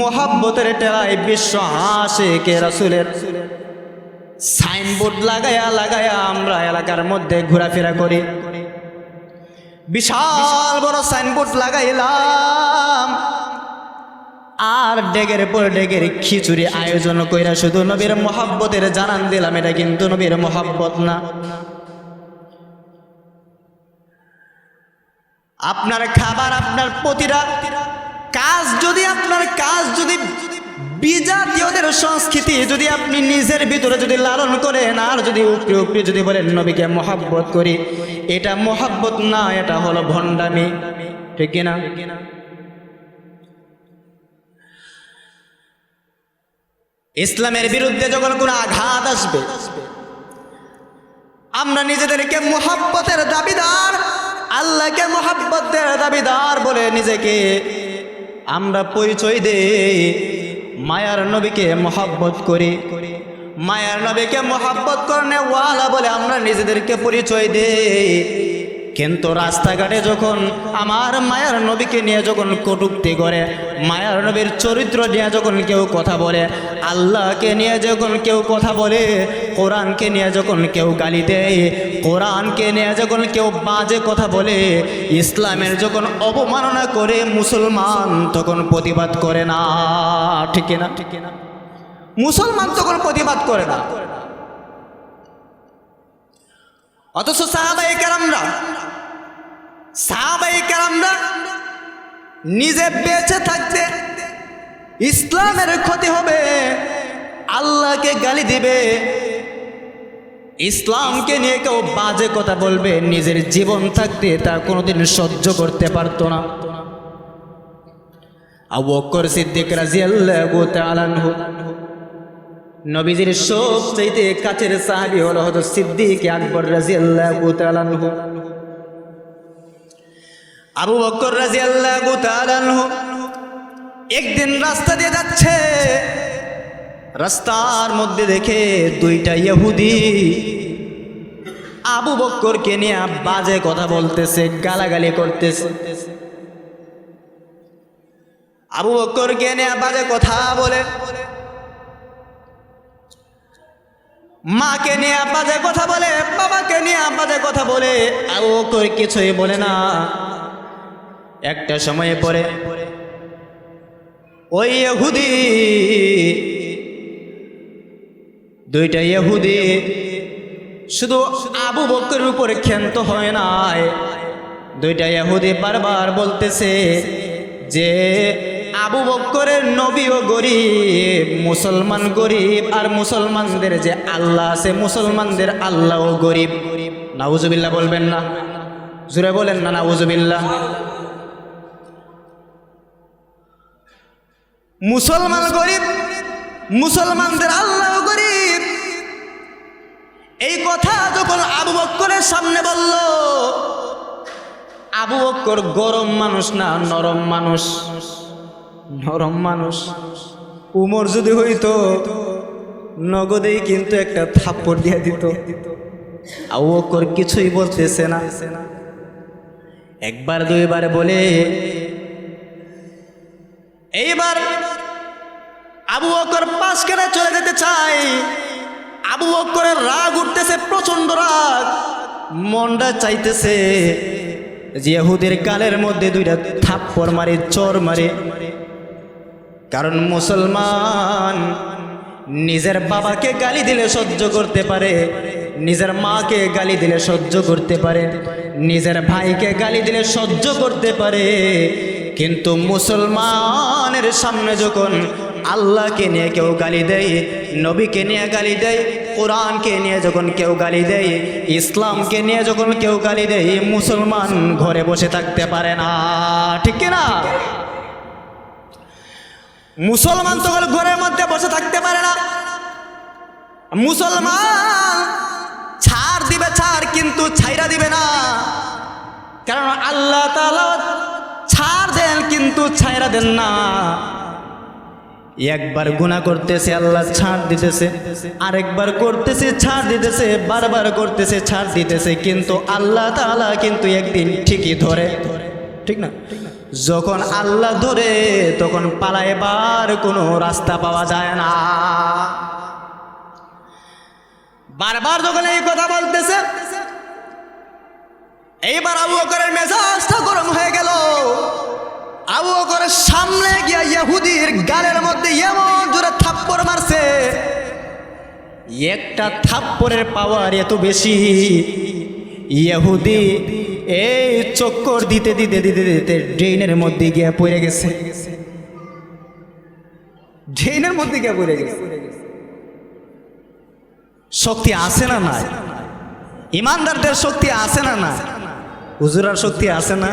মোহাব্বতের টেরায় বিশ্ব আশিকে রাসূলের সাইনবোর্ড লাগায়া আমরা এলাকার মধ্যে ঘোরাফেরা করি। বিশাল বড় সাইনবোর্ড লাগাইলাম, আর ডেগের পর ডেগের খিচুড়ি আয়োজন কইরা শুধু নবীর মোহাব্বতের জানান দিলাম। এটা কিন্তু নবীর মোহাব্বত না। আপনার খাবার, আপনার প্রতিটা কাজ যদি বিজাতীয়দের সংস্কৃতি যদি আপনি নিজের ভিতরে যদি লালন করেন, আর যদি উপরে যদি বলেন নবীকে মোহাব্বত করি, এটা মোহাব্বত না, এটা হলো ভণ্ডামি। ঠিক কিনা? ইসলামের বিরুদ্ধে যখন কোনো আঘাত আসবে, আমরা নিজেদেরকে মোহাব্বতের দাবিদার, আল্লাহকে মোহাব্বতের দাবিদার বলে নিজেকে আমরা পরিচয় দেই, মায়ার নবীকে মোহাব্বত করি, মায়ার নবীকে মোহাব্বত করনে ওয়ালা বলে আমরা নিজেদেরকে পরিচয় দেই। কিন্তু রাস্তাঘাটে যখন আমার মায়ার নবীকে নিয়ে যখন কটূক্তি করে, মায়ার নবীর চরিত্র নিয়ে যখন কেউ কথা বলে, আল্লাহকে নিয়ে যখন কেউ কথা বলে, কোরআনকে নিয়ে যখন কেউ গালি দেয়, কোরআনকে নিয়ে যখন কেউ বাজে কথা বলে, ইসলামের যখন অবমাননা করে মুসলমান তখন প্রতিবাদ করে না। ঠিক না? মুসলমান তখন প্রতিবাদ করে না। অথচ সাহাবায়ে কেরামরা নিজে বেঁচে থাকতে ইসলামের ক্ষতি হবে, আল্লাহকে গালি দিবে, ইসলামকে নিয়ে কেউ বাজে কথা বলবে, নিজের জীবন থাকতে তা কোনোদিন সহ্য করতে পারতো না। আবু বকর সিদ্দিক রাদিয়াল্লাহু তাআলা আনহু, নবীজির সবচেয়ে কাছের সাহাবী হলো হযরত সিদ্দিক আকবর রাদিয়াল্লাহু তাআলা আনহু। আবু বকর রাদিয়াল্লাহু তাআলা আনহু একদিন রাস্তা দিয়ে যাচ্ছে, রাস্তার মধ্যে দেখে দুইটা ইহুদি আবু বকরকে নিয়ে বাজে কথা বলতেছে, গালাগালি করতেছে। আবু বকরকে নিয়ে বাজে কথা বলে, মাকে নিয়ে বাজে কথা বলে, বাবাকে নিয়ে বাজে কথা বলে। আবু বকর কিছুই বলে না। একটা সময়ে পরে ওই ইহুদি, দুইটা ইহুদি শুধু আবু বকরের উপরে ক্ষান্ত হয় নাই, দুইটা ইহুদি বারবার বলতেছে যে আবু বকরের নবীও গরিব, মুসলমান গরিব, আর মুসলমানদের যে আল্লাহ আছে মুসলমানদের আল্লাহও গরিব। নাউজুবিল্লাহ বলবেন না? জোরে বলেন না নাউজুবিল্লাহ। মুসলমান গরিব, মুসলমানদের আল্লাহ গরিব, এই কথা যখন আবু বকরের সামনে বলল, আবু বকর গরম মানুষ না, নরম মানুষ, নরম মানুষ। উমর যদি হইতো নগদেই কিন্তু একটা থাপ্পড় দিয়ে দিত। আবু বকর কিছুই বলতেছে না। একবার দুইবার বলে এইবার আবু বকর পাশখানে চলে যেতে চায়। আবু বকরের রাগ উঠতেছে, প্রচন্ড রাগ, মনটা চাইতেছে যে ইহুদির গালের মধ্যে দুইটা থাপ্পড় মারে, চর মারে। কারণ মুসলমান নিজের বাবাকে গালি দিলে সহ্য করতে পারে, নিজের মাকে গালি দিলে সহ্য করতে পারে, নিজের ভাইকে গালি দিলে সহ্য করতে পারে, কিন্তু মুসলমানের সামনে যখন আল্লাহকে নিয়ে কেউ গালি দেয়, নবীকে নিয়ে গালি দেয়, কোরআনকে নিয়ে যখন কেউ গালি দেয়, ইসলামকে নিয়ে যখন কেউ গালি দেয়, মুসলমান ঘরে বসে থাকতে পারে না। ঠিক না? মুসলমান তখন ঘরের মধ্যে বসে থাকতে পারে না। মুসলমান ছাড় দিবে ছাড়, কিন্তু ছাইরা দিবে না। কারণ আল্লাহ তাআলা কিন্তু ছাইরা দেন না। একবার গুনাহ করতেছে আল্লাহ ছাড় দিতেছে, আরেকবার করতেছে ছাড় দিতেছে, বারবার করতেছে ছাড় দিতেছে, কিন্তু আল্লাহ তাআলা কিন্তু একদিন ঠিকই ধরে, ঠিক না? যখন আল্লাহ ধরে তখন পালাইবার কোনো রাস্তা পাওয়া যায় না। বারবার যখন এই কথা বলতেছে, এইবার আবু বকরের মেজাজটা গরম হয়ে গেল। আবু বকরের সামনে গিয়া ইহুদির গালের মধ্যে এমন জোরে থাপ্পড় মারছে, একটা থাপ্পড়ের পাওয়ার এত বেশি, ইহুদি এই চক্কর দিতে দিতে দিতে দিতে ড্রেনের মধ্যে গিয়া পড়ে গেছে, ড্রেনের মধ্যে গিয়া পড়ে গেছে। শক্তি আছে না নাই? ইমানদারদের শক্তি আছে না না? হুজুরার শক্তি আছে না?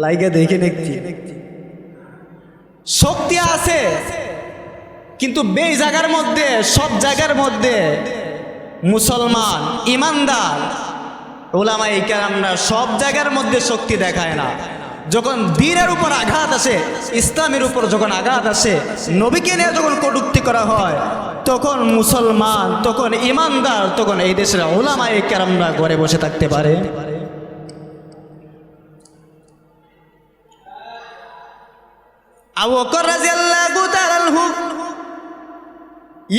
লাইগা দেখে দেখছি শক্তি আছে, কিন্তু বেই জায়গার মধ্যে, সব জায়গার মধ্যে মুসলমান ইমানদার উলামায়ে কেরামরা সব জায়গার মধ্যে শক্তি দেখায় না। যখন দ্বীনের উপর আঘাত আসে, ইসলামের উপর যখন আঘাত আসে, নবীকে নিয়ে যখন কটূক্তি করা হয়, তখন মুসলমান, তখন ইমানদার, তখন এই দেশের উলামায়ে কেরামরা ঘরে বসে থাকতে পারে। আবু বকর রাদিয়াল্লাহু তাআলা আনহু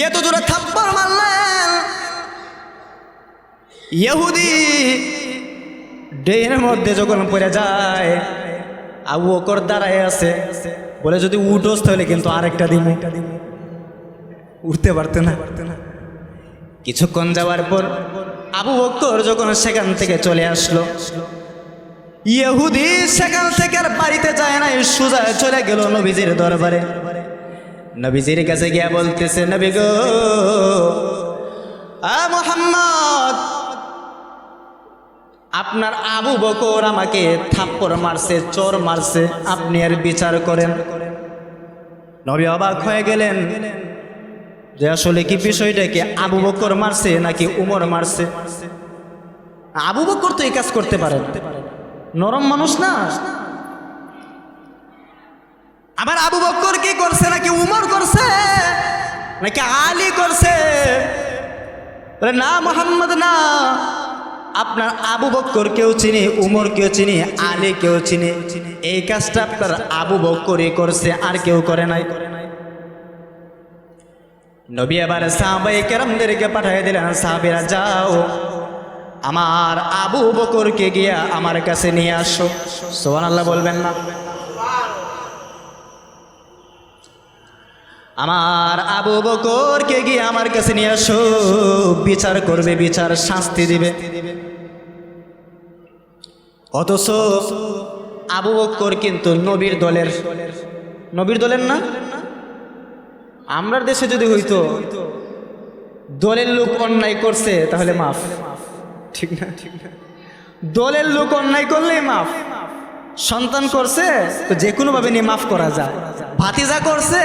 এত জোরে থাপ্পড় মারলেন, ইহুদি ড্রেনের মধ্যে যখন পড়ে যায়, আবু বকর দাঁড়ায় আছে, বলে যদি উঠোস তাহলে কিন্তু আরেকটা দিন। উঠতে পারতে না। কিছুক্ষণ যাওয়ার পর আবু বকর যখন সেখান থেকে চলে আসলো, ইহুদি সেখান থেকে আর বাড়িতে যায় না, সোজা চলে গেল নবীজির দরবারে। নবীজির কাছে গিয়া বলতেছে, নবী গো, মুহাম্মদ, আপনার আবু বকর আমাকে থাপ্পড় মারছে, চোর মারছে, আপনি আর বিচার করেন। নবী অবাক হয়ে গেলেন যে আসলে কি বিষয়টা, কি আবু বকর মারছে নাকি উমর মারছে? আবু বকর তো এই কাজ করতে পারে না, নরম মানুষ না। আবার আবু বকর কি করছে, নাকি উমর করছে, নাকি আলী করছে? বলে না মুহাম্মদ, না, আপনার আবু বকর কেউ চিনি, উমর কেউ চিনি, আলী কেউ চিনি, এই কাজটা আপনার আবু বকরই করছে, আর কেউ করে নাই। নবী আবার সাহাবায়ে কেরামদেরকে পাঠিয়ে দিলেন, সাহাবীরা যাও, আমার আবু বকরকে গিয়া আমার কাছে নিয়ে আসো। সুবহানাল্লাহ বলবেন না? আমার আবু বকরকে গিয়ে আমার কাছে নিয়ে আসো, বিচার করবে, বিচার শাস্তি দিবে। অথচ আবু বকর কিন্তু নবীর দলের, নবীর দলের না। আমরার দেশে যদি হইতো দলের লোক অন্যায় করছে তাহলে মাফ, ঠিক না? দলের লোক অন্যায় করলেই মাফ। সন্তান করছে তো যে কোনো ভাবে নিয়ে মাফ করা যায়, ভাতিজা করছে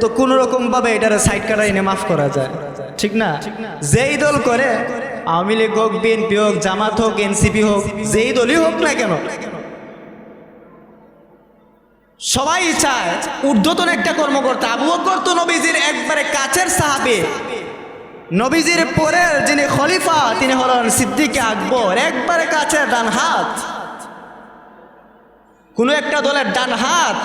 তো কোনো রকম ভাবে এটার সাইড কাটাই নিয়ে মাফ করা যায়, ঠিক না? যেই দল করে, আওয়ামী লীগ হোক, বিএনপি হোক, জামাত হোক, এনসিপি হোক, যেই দলই হোক না কেন, সবাই চায় ঊর্ধ্বতন একটা কর্মকর্তা। আবু বকর তো নবীজির একবারে কাছের সাহাবী, নবীজির পরের যিনি খলিফা তিনি হলেন সিদ্দিকে আকবর, একবারে কাছের ডান হাত। কোনো একটা দলের ডান হাত,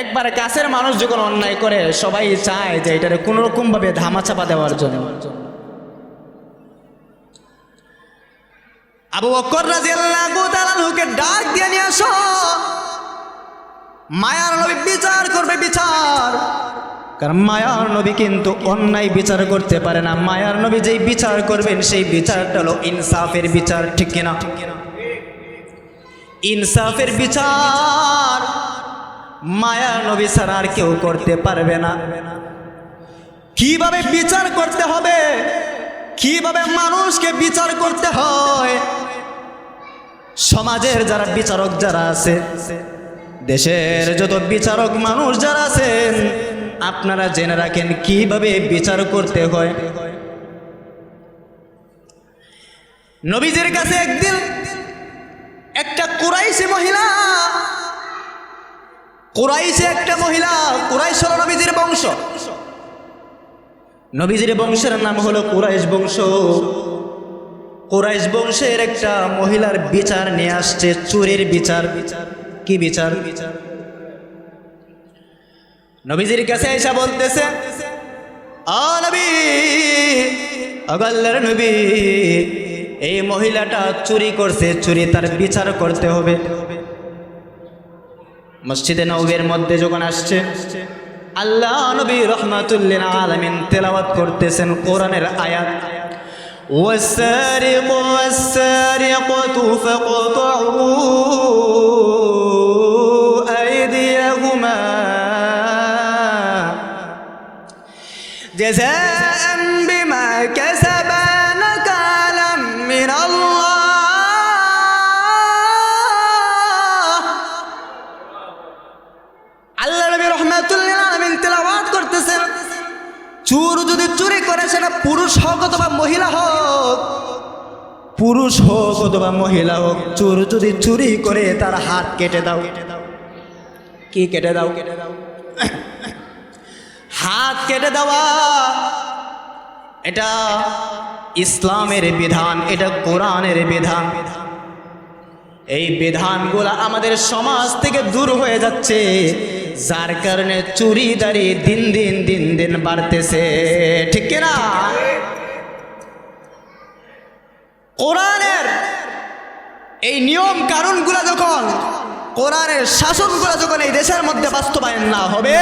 একবারে কাছের মানুষ যখন অন্যায় করে, সবাই চায় যে এটারে কোনো রকম ভাবে ধামাচাপা দেওয়ার জন্য। আবু বকর রাদিয়াল্লাহু তাআলা আনহুকে ডাক দিয়ে নিয়ে আসো, মায়ার নবী বিচার করবে, বিচার। কারণ মায়ার নবী কিন্তু অন্যায় বিচার করতে পারে না। মায়ার নবী যেই বিচার করবেন সেই বিচারটা হলো ইনসাফের বিচার, ঠিক কিনা? ইনসাফের বিচার মায়ার নবী ছাড়া আর কেউ করতে পারবে না। কিভাবে বিচার করতে হবে, কিভাবে মানুষকে বিচার করতে হয়, সমাজের যারা বিচারক যারা আছে, দেশের যত বিচারক মানুষ যারা আছেন, আপনারা জেনে রাখেন কিভাবে বিচার করতে হয়। নবীজির কাছে একদিন একটা কুরাইশি মহিলা কুরাইশে একটা মহিলা, কুরাইশ হলো নবীজির বংশ, নবীজির বংশের নাম হলো কুরাইশ বংশ। কুরাইশ বংশের একটা মহিলার বিচার নিয়ে আসছে, চুরির বিচার। কি বিচার? নবীজির কাছে এসে বলতেছে, আ নবী, আল্লাহর নবী, এই মহিলাটা চুরি করছে, চুরি তার বিচার করতে হবে। মসজিদে নববীর মধ্যে যখন আসছে, আল্লাহ নবী রাহমাতুল্লিল আলামিন তেলাওয়াত করতেছেন কোরআনের আয়াত, ওয়াসসারিকু ওয়াসসারিকাতু ফাকতাউ আইদিয়াহুমা জাযাআন বিমা কাসাবা নাকালাম মিনাল্লাহ। আল্লাহ নবী রাহমাতুল্লিল আলামিন তেলাওয়াত করতেছেন, চোর যদি চুরি করে সেটা পুরুষ হোক অথবা মহিলা হোক, পুরুষ হোক অথবা মহিলা হোক, চোর যদি চুরি করে তার হাত কেটে দাও। কি কেটে দাও? হাত কেটে দেওয়া, এটা ইসলামের বিধান, এটা কোরআনের বিধান। এই বিধানগুলো আমাদের সমাজ থেকে দূর হয়ে যাচ্ছে, যার কারণে চুরিদারি দিন দিন দিন দিন বাড়তেছে, ঠিক কিনা? কোরআনের এই নিয়ম কানুনগুলো যখন, কোরআনের শাসনগুলো যখন এই দেশের মধ্যে বাস্তবায়ন না হবে,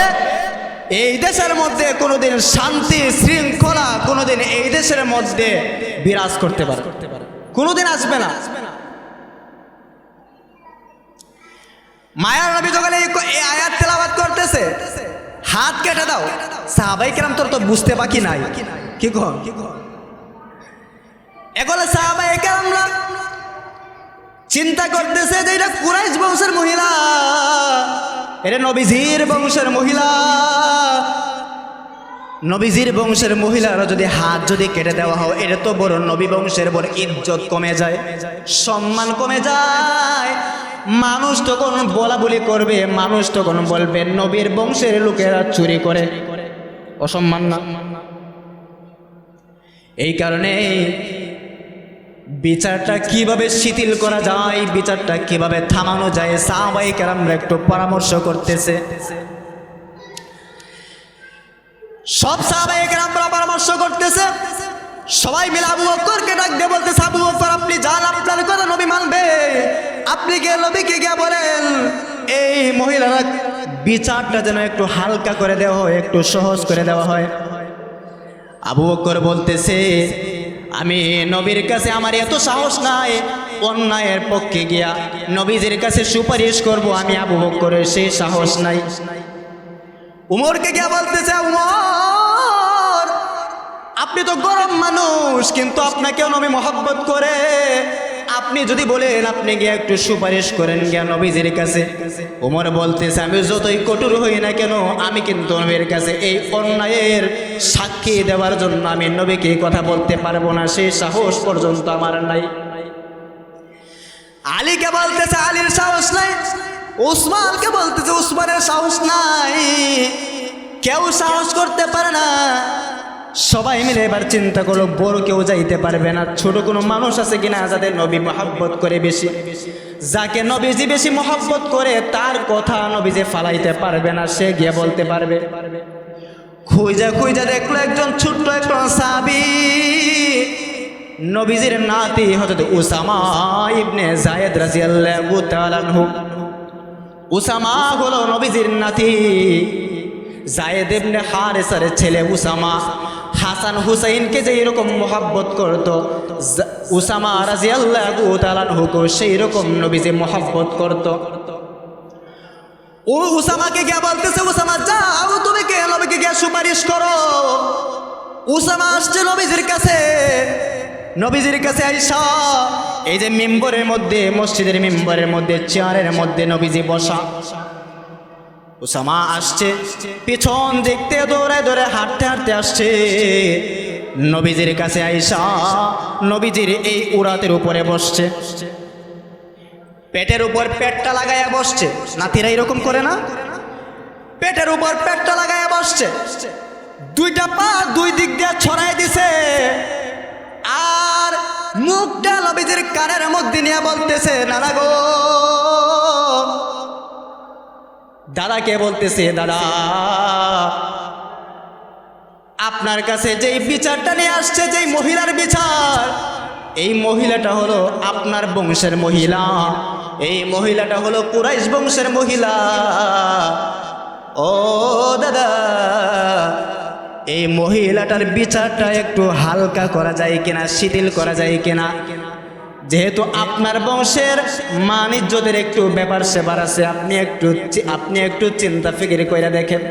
এই দেশের মধ্যে কোনোদিন শান্তি শৃঙ্খলা কোনোদিন এই দেশের মধ্যে বিরাজ করতে পারে, কোনোদিন আসবে না। মায়ার নবী যখন এই আয়াত তেলাওয়াত করতেছে, হাত কেটে দাও, সাহাবায়ে কেরাম তোর তো বুঝতে বাকি নাই। কি কন? এখন সাহাবায়ে কেরামরা চিন্তা করতেছে যে এটা কুরাইশ বংশের মহিলা, এটা নবীজির বংশের মহিলা। নবীজির বংশের মহিলারা যদি হাত যদি কেটে দেওয়া হয়, এটা তো বড় নবী বংশের বড় ইজ্জত কমে যায়, সম্মান কমে যায়। মানুষ তখন বলা বলি করবে, মানুষ তখন বলবে নবীর বংশের লোকেরা চুরি করে, অসম্মান না? এই কারণে বিচারটা কিভাবে শিথিল করা যায়, বিচারটা কিভাবে থামানো যায়, সাহাবায়ে কেরামরা একটু পরামর্শ করতেছে। সব সাহাবায়ে কেরামরা পরামর্শ করতেছে, সবাই মিলে আবু বকরকে ডাক দিয়ে বলতেছে, আবু বকর আপনি যান, আপনার কথা নবী মানবে, আপনি গিয়ে নবীকে গিয়ে বলেন এই মহিলারা বিচারটা যেন একটু হালকা করে দেওয়া হয়, একটু সহজ করে দেওয়া হয়। আবু বকর বলতেছে, আমি নবীর কাছে আমার এত সাহস নাই অন্যায়ের পক্ষে গিয়া নবীজির কাছে সুপারিশ করব, আমি আবু বকরের সেই সাহস নাই। উমরকে গিয়া বলতেছে, উমর আপনি তো গরম মানুষ, কিন্তু আপনাকেও নবী মহব্বত করে, আপনি যদি বলেন আপনি গিয়ে একটু সুপারিশ করেন গিয়া নবীজির কাছে। উমর বলতেছে, আমি যতই কঠোর হই না কেন, আমি কিন্তু নবীর কাছে এই অন্যায়ের সাক্ষী দেওয়ার জন্য আমি নবীকে কথা বলতে পারবো না, সেই সাহস পর্যন্ত আমার নাই। আলীকে বলতেছে আলীর সাহস নাই, উসমানকে বলতেছে উসমানের সাহস নাই, কেউ সাহস করতে পারে না। সবাই মিলে এবার চিন্তা করলো, বড় কেউ যাইতে পারবে না, ছোট কোনো মানুষ আছে কিনা যাদের নবী মহব্বত করে বেশি, যাকে নবীজি বেশি মহব্বত করে তার কথা নবীজি ফালাইতে পারবে না, সে গিয়ে বলতে পারবে। খুঁজা খুঁজা দেখলো একজন ছোট্ট একজন সাহাবী, নবীজির নাতি হযরত উসামা ইবনে যায়েদ রাদিয়াল্লাহু তাআলা আনহু। উসামা হলো নবীজির নাতি, যায়েদ ইবনে হারেসার ছেলে উসামা। হাসান হুসাইনকে যে এরকম মোহাব্বত করতো, উসামা রাদিয়াল্লাহু তাআলা আনহুকে সেই রকম নবীজি মোহাব্বত করতো। ও উসামাকে গিয়ে বলতেছে, উসামা যাও তুমি কে নবীকে গিয়ে সুপারিশ করো। উসামা আসছে নবীজির কাছে, নবীজির কাছে আইসা এই যে মিম্বরের মধ্যে, মসজিদের মিম্বরের মধ্যে চেয়ারের মধ্যে নবীজি বসা। উসামা আসছে, পিছন দেখতে দৌড়ে দৌড়ে হাঁটতে হাঁটতে আসছে নবীজির কাছে আইসা নবীজির এই উরাতের উপরে বসছে, পেটের উপর পেটটা লাগাইয়া বসছে। নাতিরা এরকম করে না, পেটের উপর পেটটা লাগায় বসছে, দুইটা পা দুই দিক দিয়ে ছড়াই দিছে, আর মুখটা নবীজির কানের মধ্যে নিয়ে বলতেছে, নানা গো, দাদাকে বলতেছে, দাদা আপনার কাছে যেই বিচারটা নিয়ে আসছে, যেই মহিলার বিচার, এই মহিলাটা হলো আপনার বংশের মহিলা, এই মহিলাটা হলো কুরাইশ বংশের মহিলা। ও দাদা, এই মহিলাটার বিচারটা একটু হালকা করা যায় কিনা, শিথিল করা যায় কিনা, যেহেতু আপনার বংশের মান ইজ্জতের একটু ব্যাপার সেবার আছে, আপনি একটু চিন্তা ফিকির করে দেখেন।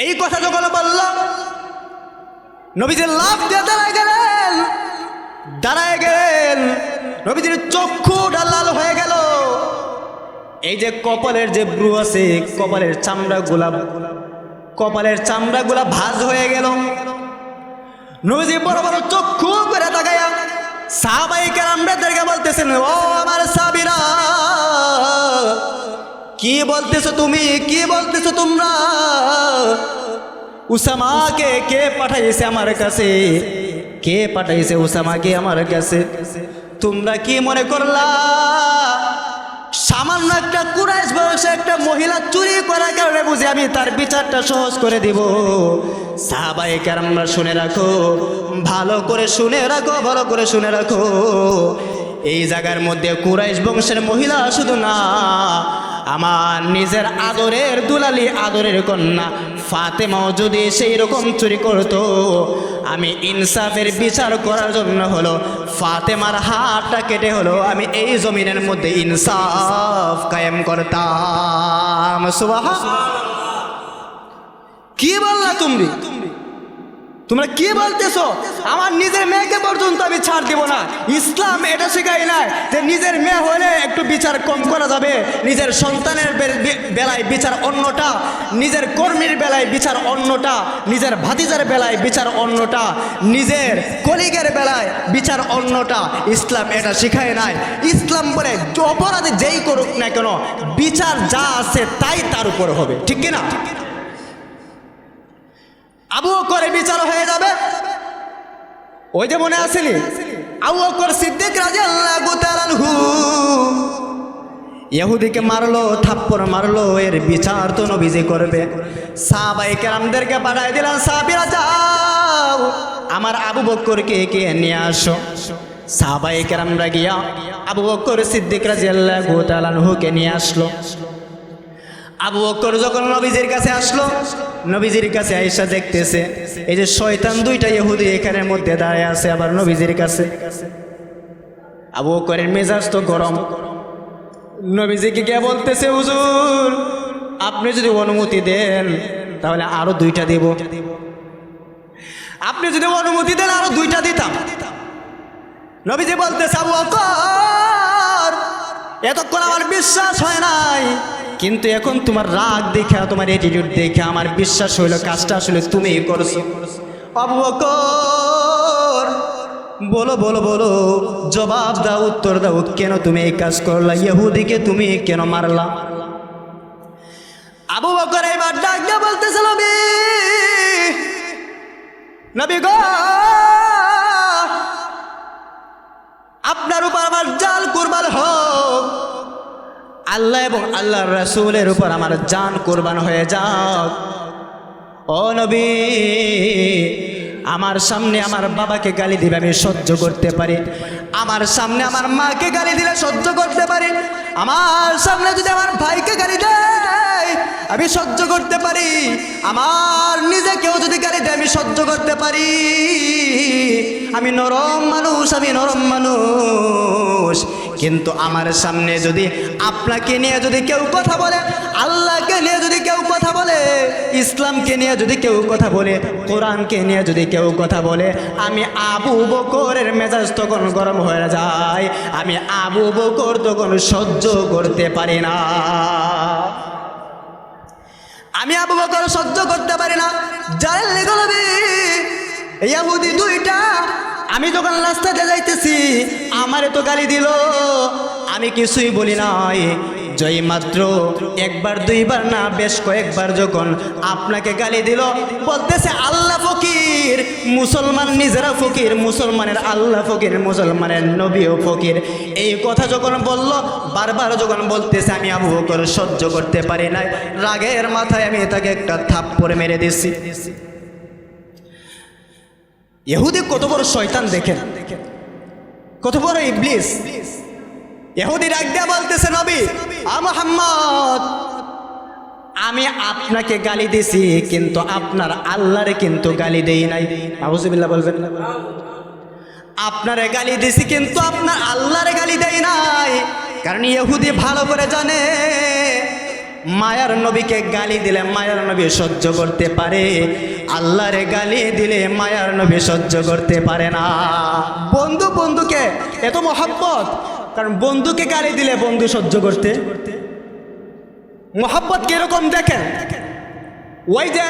এই কথা যখন বললাম, নবীজি লাফ দিয়ে দাঁড়ায় গেলেন, নবীজির চক্ষু লাল হয়ে গেল। এই যে কপালের যে ব্রু আছে, কপালের চামড়াগুলা ভাঁজ হয়ে গেল। নবীজি বড় বড় চক্ষু করে তাকায়া সাহাবায়ে কেরামদেরকে বলতেছেন, ও আমার সাহাবীরা, কি বলতেছো তুমি, কি বলতেছো তোমরা? উসামাকে কে পাঠাইছে আমার কাছে? কে পাঠাইছে উসামাকে আমার কাছে? তোমরা কি মনে করলা সামান্য একটা কুরাইশ বয়সে একটা মহিলা চুরি করার কারণে বুঝি আমি তার বিচারটা সহজ করে দিব? সাহাবায়ে কেরামরা শুনে রাখো, ভালো করে শুনে রাখো, ভালো করে শুনে রাখো। এই জায়গার মধ্যে কুরাইশ বংশের মহিলা শুধু না, আমার নিজের আদরের দুলালি, আদরের কন্যা ফাতেমাও যদি সেই রকম চুরি করতো, আমি ইনসাফের বিচার করার জন্য হলো ফাতেমার হাতটা কেটে হলো আমি এই জমিনের মধ্যে ইনসাফ কায়েম করতাম। সুবহানাল্লাহ। কি বললা তোমরা কি বলতেছো? আমার নিজের মেয়েকে পর্যন্ত আমি ছাড় দিব না। ইসলাম এটা শেখায় না যে নিজের মেয়ে হলে একটু বিচার কম করা যাবে, নিজের সন্তানের বেলায় বিচার অন্যটা, নিজের কর্মীর বেলায় বিচার অন্যটা, নিজের ভাতিজার বেলায় বিচার অন্যটা, নিজের কলিগের বেলায় বিচার অন্যটা। ইসলাম এটা শেখায় নাই। ইসলাম বলে অপরাধী যেই করুক না কেন, বিচার যা আছে তাই তার উপর হবে, ঠিক কিনা? আবু বকরের বিচার হয়ে যাবে। ওই যে মনে আসেনি, আবু বকর সিদ্দিক রাদিয়াল্লাহু তাআলা আনহু ইহুদিকে মারলো, থাপ্পড় মারলো, এর বিচার তো নবীজি করবে। সাহাবায়ে কেরামদেরকে পাঠায় দিলেন, সাহাবীরা যাও আমার আবু বকরকে কে নিয়ে আসো। সাহাবায়ে কেরামরা গিয়া আবু বকর সিদ্দিক রাদিয়াল্লাহু তাআলা আনহুকে নিয়ে আসলো। আবু বকর যখন নবীজির কাছে আসলো, নবীজির কাছে আয়েশা দেখতেছে এই যে শয়তান দুইটা ইহুদি এখানের মধ্যে দাঁড়ায় আছে আবার নবীজির কাছে। আবু বকরের মেজাজ তো গরম। নবীজিকে কে বলতেছে, হুজুর আপনি যদি অনুমতি দেন তাহলে আরো দুইটা দেব, আপনি যদি অনুমতি দেন আরো দুইটা দিতাম। নবীজি বলতেছে, আবু বকর এতক্ষণ আমার বিশ্বাস হয় নাই, কিন্তু এখন তোমার রাগ দেখা, তোমার অ্যাটিটিউড দেখে আমার বিশ্বাস হইল কাজটা আসলে তুমিই করছো। আবু বকর বলো বলো বলো, জবাব দাও, উত্তর দাও, কেন তুমি এই কাজ করলা? ইহুদিকে তুমি কেন মারলা? আবু বকর এবার ডাক দিয়ে বলতেছে, নবী গো, আপনার উপর আমার জান কুরবান হোক, আল্লাহ এবং আল্লাহর রাসূলের উপর আমার জান কুরবান হয়ে যাক। ও নবী, আমার সামনে আমার বাবাকে গালি দিবে আমি সহ্য করতে পারি, আমার সামনে আমার মাকে গালি দিলে সহ্য করতে পারি, আমার সামনে যদি আমার ভাইকে গালি দেয় আমি সহ্য করতে পারি, আমার নিজেকেও যদি গালি দেয় আমি সহ্য করতে পারি। আমি নরম মানুষ, আমি নরম মানুষ। কিন্তু আমার সামনে যদি আপনাকে নিয়ে যদি কেউ কথা বলে, আল্লাহকে নিয়ে যদি কেউ কথা বলে, ইসলামকে নিয়ে যদি কেউ কথা বলে, কোরআনকে নিয়ে যদি কেউ কথা বলে, আমি আবু বকরের মেজাজ তখন গরম হয়ে যায়, আমি আবু বকর তখন সহ্য করতে পারি না, আমি আবু বকর সহ্য করতে পারি না। জানলে গলবি ইহুদি দুইটা, আমি যখন রাস্তাতে যাইতেছি আমারে তো গালি দিল, আমি কিছুই বলি নাই। জয় মাত্র একবার দুইবার না বেশ কয়েকবার যখন আপনাকে গালি দিল, বলতেছে আল্লাহ ফকির, মুসলমান নিজেরা ফকির, মুসলমানের আল্লাহ ফকির, মুসলমানের নবীও ফকির, এই কথা যখন বলল, বারবার যখন বলতেছে, আমি আবু বকর সহ্য করতে পারি নাই, রাগের মাথায় আমি তাকে একটা থাপ্পড় মেরে দিছি। ইহুদি কত বড় শয়তান দেখেন, কত বড় ইবলিস। ইহুদি ডাক দিয়া বলতেছে, নবী মুহাম্মদ, আমি আপনাকে গালি দিছি কিন্তু আপনার আল্লাহরে কিন্তু গালি দেই নাই। আউযুবিল্লাহ বলবেন না? আপনারে গালি দিছি কিন্তু আপনার আল্লাহরে গালি দেই নাই। কারণ ইহুদি ভালো করে জানে মায়ার নবীকে গালি দিলে মায়ার নবী সহ্য করতে পারে, আল্লাহরে গালি দিলে মায়ার নবী সহ্য করতে পারে না। বন্ধু বন্ধুকে এত মহব্বত, কারণ বন্ধুকে গালি দিলে বন্ধু সহ্য করতে, মহব্বত কিরকম দেখেন। ওই যে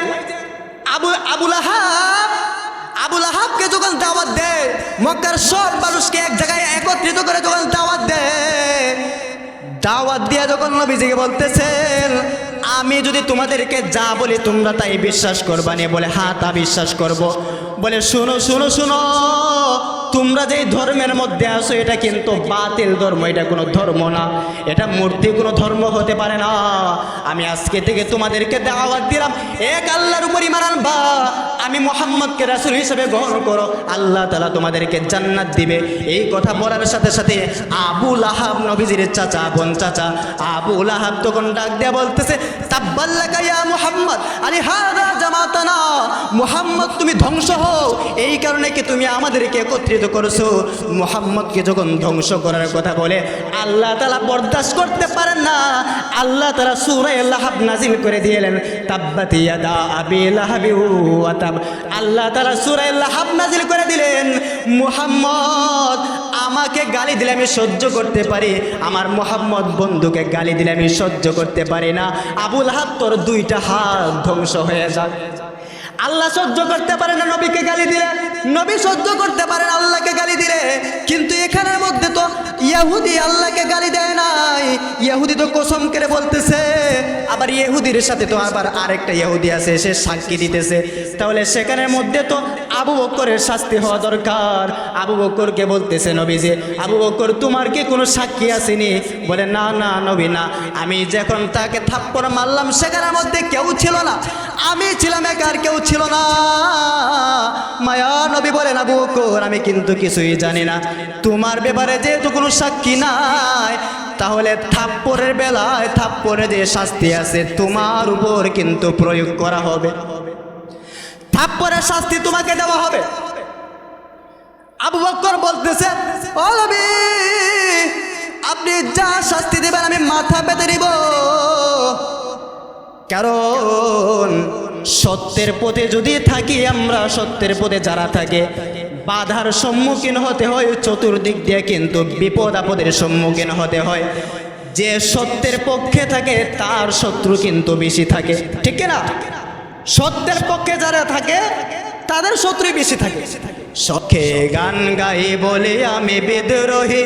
আবু লাহাবকে যখন দাওয়াত দেয়, মক্কার সব মানুষকে এক জায়গায় একত্রিত করে যখন দাওয়াত দেয়, দাওয়াত দিয়া যখন নবীজিকে বলতেছেন, আমি যদি তোমাদেরকে যা বলি তোমরা তাই বিশ্বাস করবা নি? বলে হ্যাঁ, তা বিশ্বাস করব। বলে শুনো শুনো শুনো, তোমরা যেই ধর্মের মধ্যে আসো এটা কিন্তু বাতিল ধর্ম, এটা কোনো ধর্ম না, এটা মূর্তি কোনো ধর্ম হতে পারে না। আমি আজকে থেকে তোমাদেরকে দাওয়াত দিলাম, এক আল্লাহর উপর ঈমান আনবা, আমি মুহাম্মদকে রাসূল হিসেবে গ্রহণ করো, আল্লাহ তাআলা তোমাদেরকে জান্নাত দিবে। এই কথা বলার সাথে সাথে আবু লাহাব, নবীজির চাচা, বোন চাচা, আবু লাহাব তখন ডাক দেয়া বলতেছে, তাব্বাল্লাকা ইয়া মুহাম্মদ আলি হাযা জামাতানা, মুহাম্মদ তুমি ধ্বংস হও, এই কারণে কি তুমি আমাদেরকে একত্রিত করেছো? মুহাম্মদকে যখন ধ্বংস করার কথা বলে, আল্লাহ তাআলা বরদাস্ত করতে পারেন না, আল্লাহ তাআলা সূরা লাহাব নাজিল করে দিলেন, তাব্বাত ইয়াদা আবি লাহাবি ওয়া তাব। আল্লাহ তাআলা সূরা লাহাব নাজিল করে দিলেন, মুহাম্মদ আমাকে গালি দিলে আমি সহ্য করতে পারি, আমার মুহাম্মদ বন্ধুকে গালি দিলে আমি সহ্য করতে পারি না। আবু লাহাব তোর দুইটা হাত ধ্বংস হয়ে যাক। আল্লাহ সহ্য করতে পারে না নবীকে গালি দিলে, নবী সহ্য করতে পারেন আল্লাহকে গালি দিলে। কিন্তু এখানের মধ্যে তো ইহুদি আল্লাহকে গালি দেয় নাই, ইহুদি তো কসম করে বলতেছে, আবার ইহুদির সাথে তো আবার আরেকটা ইহুদি আছে, সে সাক্ষী দিতেছে। তাহলে সেখানের মধ্যে তো আবু বকরের শাস্তি হওয়া দরকার। আবু বকরকে বলতেছে নবীজি, আবু বকর তোমার কি কোনো সাক্ষী আসেনি? বলে না না নবী না, আমি যখন তাকে থাপ্পড় মারলাম সেখানের মধ্যে কেউ ছিল না, আমি ছিলাম একা, আর কেউ ছিল না। মায়া নবী বলেন, আবু বকর আমি কিন্তু কিছুই জানি না, তোমার ব্যাপারে যেহেতু কোনো সাক্ষী নাই, তাহলে থাপ্পড়ের বেলায় থাপ্পড়ে যে শাস্তি আছে তোমার উপর কিন্তু প্রয়োগ করা হবে, থাপ্পড়ের শাস্তি তোমাকে দেওয়া হবে। আবু বকর বলতেছে, ও নবী আপনি যা শাস্তি দেবেন আমি মাথা পেতে নিব, কারণ সত্যের পথে যদি থাকি আমরা, সত্যের পথে যারা থাকে বাধার সম্মুখীন হতে হয়, চতুর্দিক দিয়ে কিন্তু বিপদ আপদের সম্মুখীন হতে হয়। যে সত্যের পক্ষে থাকে তার শত্রু কিন্তু বেশি থাকে, ঠিক না? সত্যের পক্ষে যারা থাকে তাদের শত্রু বেশি থাকে। সখে গান গাই বলে আমি বিদ্রোহী,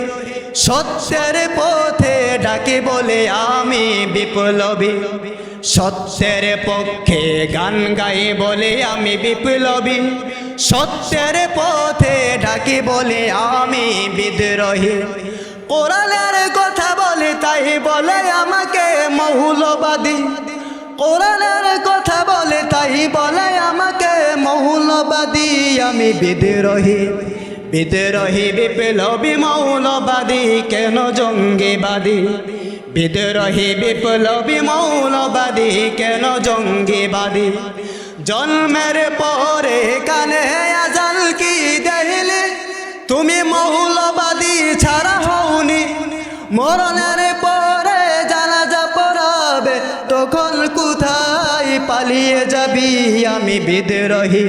সত্যের পথে ডাকি বলে আমি বিপ্লবী, সত্যের পক্ষে গান গাই বলে আমি বিপ্লবী, সত্যের পথে ডাকি বলে আমি বিদ্রোহী। কোরআনের কথা বলে তাই বলে আমাকে মৌলবাদী, কোরআনের কথা বলে তাই বলে আমাকে মৌলবাদী, আমি বিদ্রোহী, বিদ্রোহী বিপ্লবী মৌলবাদী কেন জঙ্গিবাদী, বিদ্রোহী বিপ্লবী মৌলবাদী কেন জঙ্গিবাদী। জন্মের পরে কানে আজান কি দেইলে, তুমি মৌলবাদী ছাড়া হওনি, মরণের পরে জানাজা পড়াবে তখন কোথায় পালিয়ে যাবি, আমি বিদ্রোহী,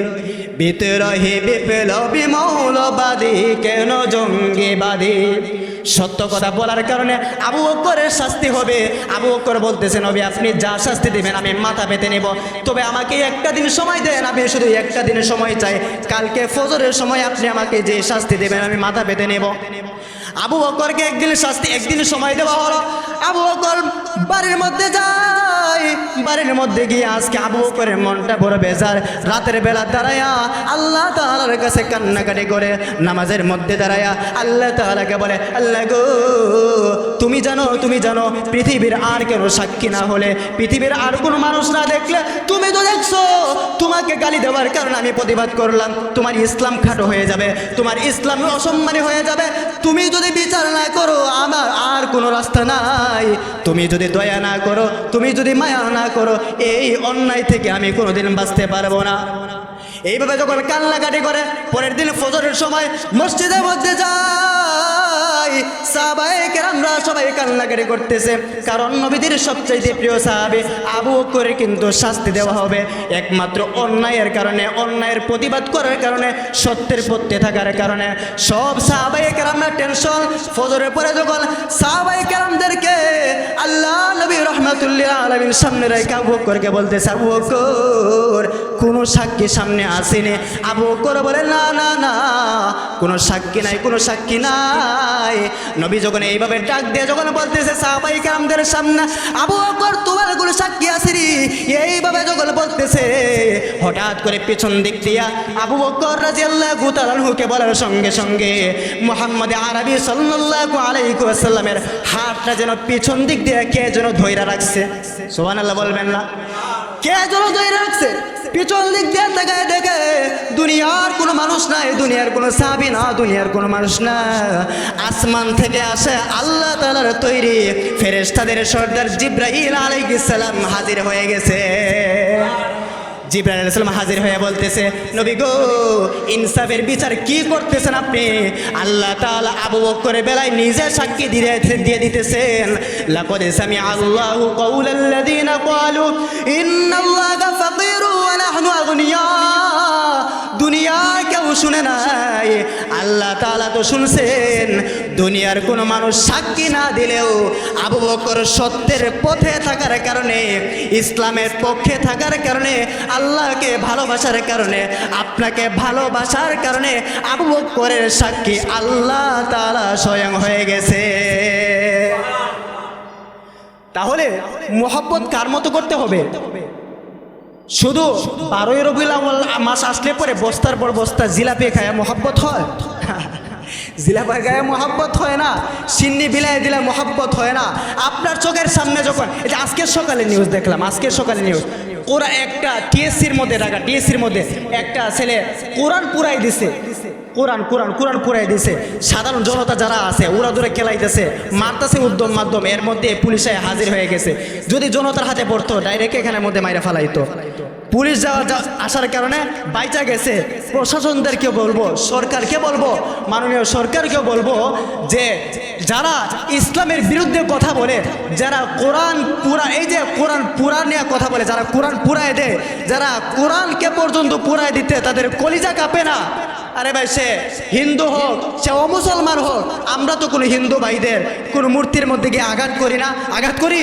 বিদ্রোহী বিপ্লবী মৌলবাদী কেন জঙ্গিবাদী। সত্য কথা বলার কারণে আবু বকরের শাস্তি হবে। আবু বকর বলতেছে, নবী আপনি যা শাস্তি দিবেন আমি মাথা পেতে নেব, তবে আমাকে একটা দিন সময় দেন, আমি শুধু একটা দিনের সময় চাই, কালকে ফজরের সময় আপনি আমাকে যে শাস্তি দেবেন আমি মাথা পেতে নেব। আবু বকরকে একদিন সময় দেওয়া হলো। আবু বকর বাড়ির মধ্যে যায়। বাড়ির মধ্যে গিয়ে আজকে আবু বকরের মনটা বড় বেজার। রাতের বেলা দাঁড়ায়া আল্লাহ তাআলার কাছে কান্নাকাটি করে, নামাজের মধ্যে দাঁড়ায়া আল্লাহ তাআলাকে বলে, আল্লাহ গো তুমি জানো পৃথিবীর আর কেন সাক্ষী না হলে, পৃথিবীর আর কোনো মানুষ না দেখলে, তুমি তো দেখছো, তোমাকে গালি দেওয়ার কারণে আমি প্রতিবাদ করলাম, তোমার ইসলাম খাটো হয়ে যাবে, তোমার ইসলাম অসম্মানী হয়ে যাবে। তুমি যদি বিচার না করো আমার আর কোনো রাস্তা নাই, তুমি যদি দয়া না করো, তুমি যদি মায়া না করো, এই অন্যায় থেকে আমি কোনোদিন বাঁচতে পারবো না। এইভাবে যখন কান্নাকাটি করে, পরের দিন ফজরের সময় মসজিদের মধ্যে যায়। সাহাবায়ে কেরামরা সবাই কান্নাকাটি করতেছে, কারণ নবীদের সবচেয়ে প্রিয় সাহাবী আবু বকরের কিন্তু শাস্তি দেওয়া হবে একমাত্র অন্যায়ের কারণে, অন্যায়ের প্রতিবাদ করার কারণে, সত্যের পথে থাকার কারণে। সব সাহাবায়ে কেরামরা টেনশন। ফজরের পরে যখন সাহাবায়ে কেরামদেরকে আল্লাহ নবী রাহমাতুল্লিল আলামিন সামনে রেখে আবু বকরকে বলতেছে, আবু বকর কোনো সাক্ষী সামনে আসেনি। আবু বকর বলে, না না না, কোনো সাক্ষী নাই, কোনো সাক্ষী নাই। নবী যখন এইভাবে ডাক দিয়ে যখন বলতেছে সাহাবায়ে কেরামদের সামনে, আবু বকর তোমার কোনো সাক্ষী আসেনি, এইভাবে যখন বলতেছে, হঠাৎ করে পিছন দিক দিয়া আবু বকর রাদিয়াল্লাহু তাআলা আনহুকে বলার সঙ্গে সঙ্গে মুহাম্মদ আরবি সাল্লাল্লাহু আলাইহি ওয়াসাল্লামের হাতটা যেন পিছন দিক দিয়ে কে যেন ধইরা রাখছে। সুবহানাল্লাহ বলবেন না? কে যেন ধইরা রাখছে। পিছন দিক দিয়ে তাকায় দেখে দুনিয়ার কোনো মানুষ নাই, দুনিয়ার কোনো সাহাবী না, দুনিয়ার কোনো মানুষ না। আসমান থেকে আসে আল্লাহ তাআলার তৈরি ফেরেশতাদের সর্দার জিবরাইল আলাইহিস সালাম হাজির হয়ে গেছে। জিবরাইল আলাইহিস সালাম হাজির হয়ে বলতেছে, নবী গো ইনসাফের বিচার কি করতেছেন আপনি? আল্লাহ তাআলা আবু বকরের বেলায় নিজে সাক্ষী দিয়ে দিতেছেন, লাকাদ সামিআ আল্লাহু কাওলাল্লাযীনা ক্বালু ইন্নাল্লাহা ফাকীরু ওয়া নাহনু আগনিয়া। দুনিয়া কেউ শুনে নাই, আল্লাহ তাআলা তো শুনছেন। দুনিয়ার কোনো মানুষ সাক্ষী না দিলেও আবু বকর সত্যের পথে থাকার কারণে, ইসলামের পক্ষে থাকার কারণে, আল্লাহকে ভালোবাসার কারণে, আপনাকে ভালোবাসার কারণে আবু বকরের সাক্ষী আল্লাহ তাআলা স্বয়ং হয়ে গেছে। তাহলে মোহাব্বত কার মতো করতে হবে? শুধু 12 রবিউল আউয়াল মাস আসলে পরে বস্তার পর বস্তা জিলাপি খায় মোহাব্বত হয়? জিলাপি গায়ে মোহাব্বত হয় না, সিন্নি বিলায় দিলে মোহাব্বত হয় না। আপনার চোখের সামনে যখন, এই যে আজকের সকালে নিউজ দেখলাম, আজকের সকালে নিউজ, ওরা একটা টিএসসির মধ্যে ঢাকা টিএসসির মধ্যে একটা ছেলে কোরআন পুরাই দিছে, কোরআন পুরাই দিছে। সাধারণ জনতা যারা আছে ওরা দূরে খেলাইতেছে, মারতেছে উদ্যম মাধ্যম, এর মধ্যে পুলিশে হাজির হয়ে গেছে। যদি জনতার হাতে পড়তো ডাইরেক্ট এখানের মধ্যে মাইরা ফালাইতো। পুলিশ আসার কারণে বাইচা গেছে। প্রশাসনদেরকে বলবো, সরকারকে বলবো, মাননীয় সরকারকে বলবো যে যারা ইসলামের বিরুদ্ধে কথা বলে, যারা কোরআন পুরা নিয়ে কথা বলে, যারা কোরআন পুরায় দেয়, যারা কোরআনকে পর্যন্ত পুরায় দিতে তাদের কলিজা কাঁপে না। আরে ভাই, সে হিন্দু হোক, সে অমুসলমান হোক, আমরা তো কোনো হিন্দু ভাইদের কোনো মূর্তির মধ্যে গিয়ে আঘাত করি না? আঘাত করি?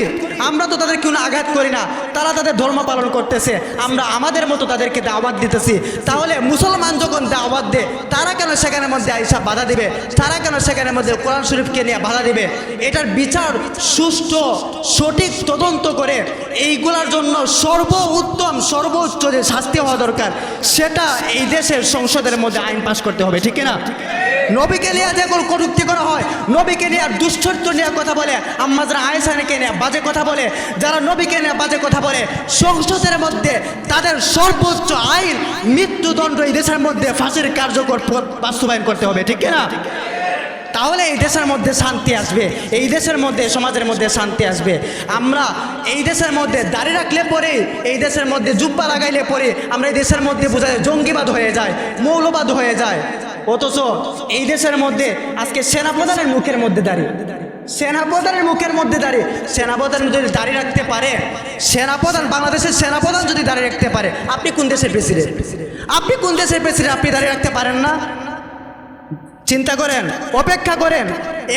আমরা তো তাদের কোনো আঘাত করি না। তারা তাদের ধর্ম পালন করতেছে, আমরা আমাদের মতো তাদেরকে দাওয়াত দিতেছি। তাহলে মুসলমান যখন দাওয়াত দেয়, তারা কেন সেখানের মধ্যে আইসা বাধা দিবে? তারা কেন সেখানের মধ্যে কোরআন শরীফকে নিয়ে বাধা দিবে? এটার বিচার সুষ্ঠু সঠিক তদন্ত করে এইগুলার জন্য সর্বোত্তম সর্বোচ্চ যে শাস্তি হওয়া দরকার, সেটা এই দেশের সংসদের মধ্যে আইন পাশ করতে হবে, ঠিক না? নবীকে নিয়ে যে কটূক্তি করা হয়, নবীকে নিয়ে দুশ্চরিত্র নিয়ে কথা বলে, আম্মাজান আয়েশাকে নিয়ে বাজে কথা বলে, যারা নবীকে নিয়ে বাজে কথা বলে, সংসদের মধ্যে তাদের সর্বোচ্চ আইন মৃত্যুদণ্ড এই দেশের মধ্যে ফাঁসির কার্যকর বাস্তবায়ন করতে হবে, ঠিক না? তাহলে এই দেশের মধ্যে শান্তি আসবে, এই দেশের মধ্যে সমাজের মধ্যে শান্তি আসবে। আমরা এই দেশের মধ্যে দাড়ি রাখলে পরে, এই দেশের মধ্যে জুব্বা লাগাইলে পরে আমরা এই দেশের মধ্যে বোঝা যায় জঙ্গিবাদ হয়ে যায়, মৌলবাদ হয়ে যায়। অথচ এই দেশের মধ্যে আজকে সেনাপ্রধানের মুখের মধ্যে দাঁড়িয়ে, সেনাপ্রধানের মুখের মধ্যে দাঁড়িয়ে, সেনাপ্রধান যদি দাঁড়িয়ে রাখতে পারে, সেনাপ্রধান, বাংলাদেশের সেনাপ্রধান যদি দাঁড়িয়ে রাখতে পারে, আপনি কোন দেশের প্রেসিডেন্ট? আপনি কোন দেশের প্রেসিডেন্ট? আপনি দাঁড়িয়ে রাখতে পারেন না? চিন্তা করেন, অপেক্ষা করেন।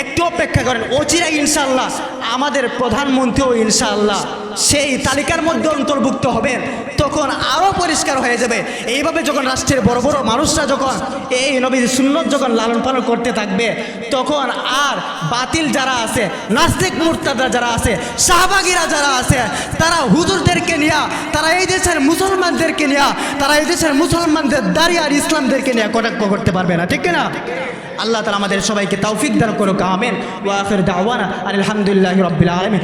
একটু অপেক্ষা করেন, অচিরাই ইনশাআল্লাহ আমাদের প্রধানমন্ত্রীও ইনশাআল্লাহ সেই তালিকার মধ্যে অন্তর্ভুক্ত হবেন, তখন আরও পরিষ্কার হয়ে যাবে। এইভাবে যখন রাষ্ট্রের বড় বড় মানুষরা যখন এই নবীর সুন্নত যখন লালন পালন করতে থাকবে, তখন আর বাতিল যারা আছে, নাস্তিক মুরতাদরা যারা আছে, শাহবাগীরা যারা আছে, তারা হুজুরদেরকে নিয়ে, তারা এই দেশের মুসলমানদেরকে নিয়ে, তারা এই দেশের মুসলমানদের দাঁড়ি আর ইসলামদেরকে নিয়ে কটাক্ষ করতে পারবে না, ঠিক না? আল্লাহ তাআলা আমাদের সবাইকে তৌফিক দান করুক, আমিন। ওয়া আখির দাওয়ানা আলহামদুলিল্লাহি রাব্বিল আলামিন।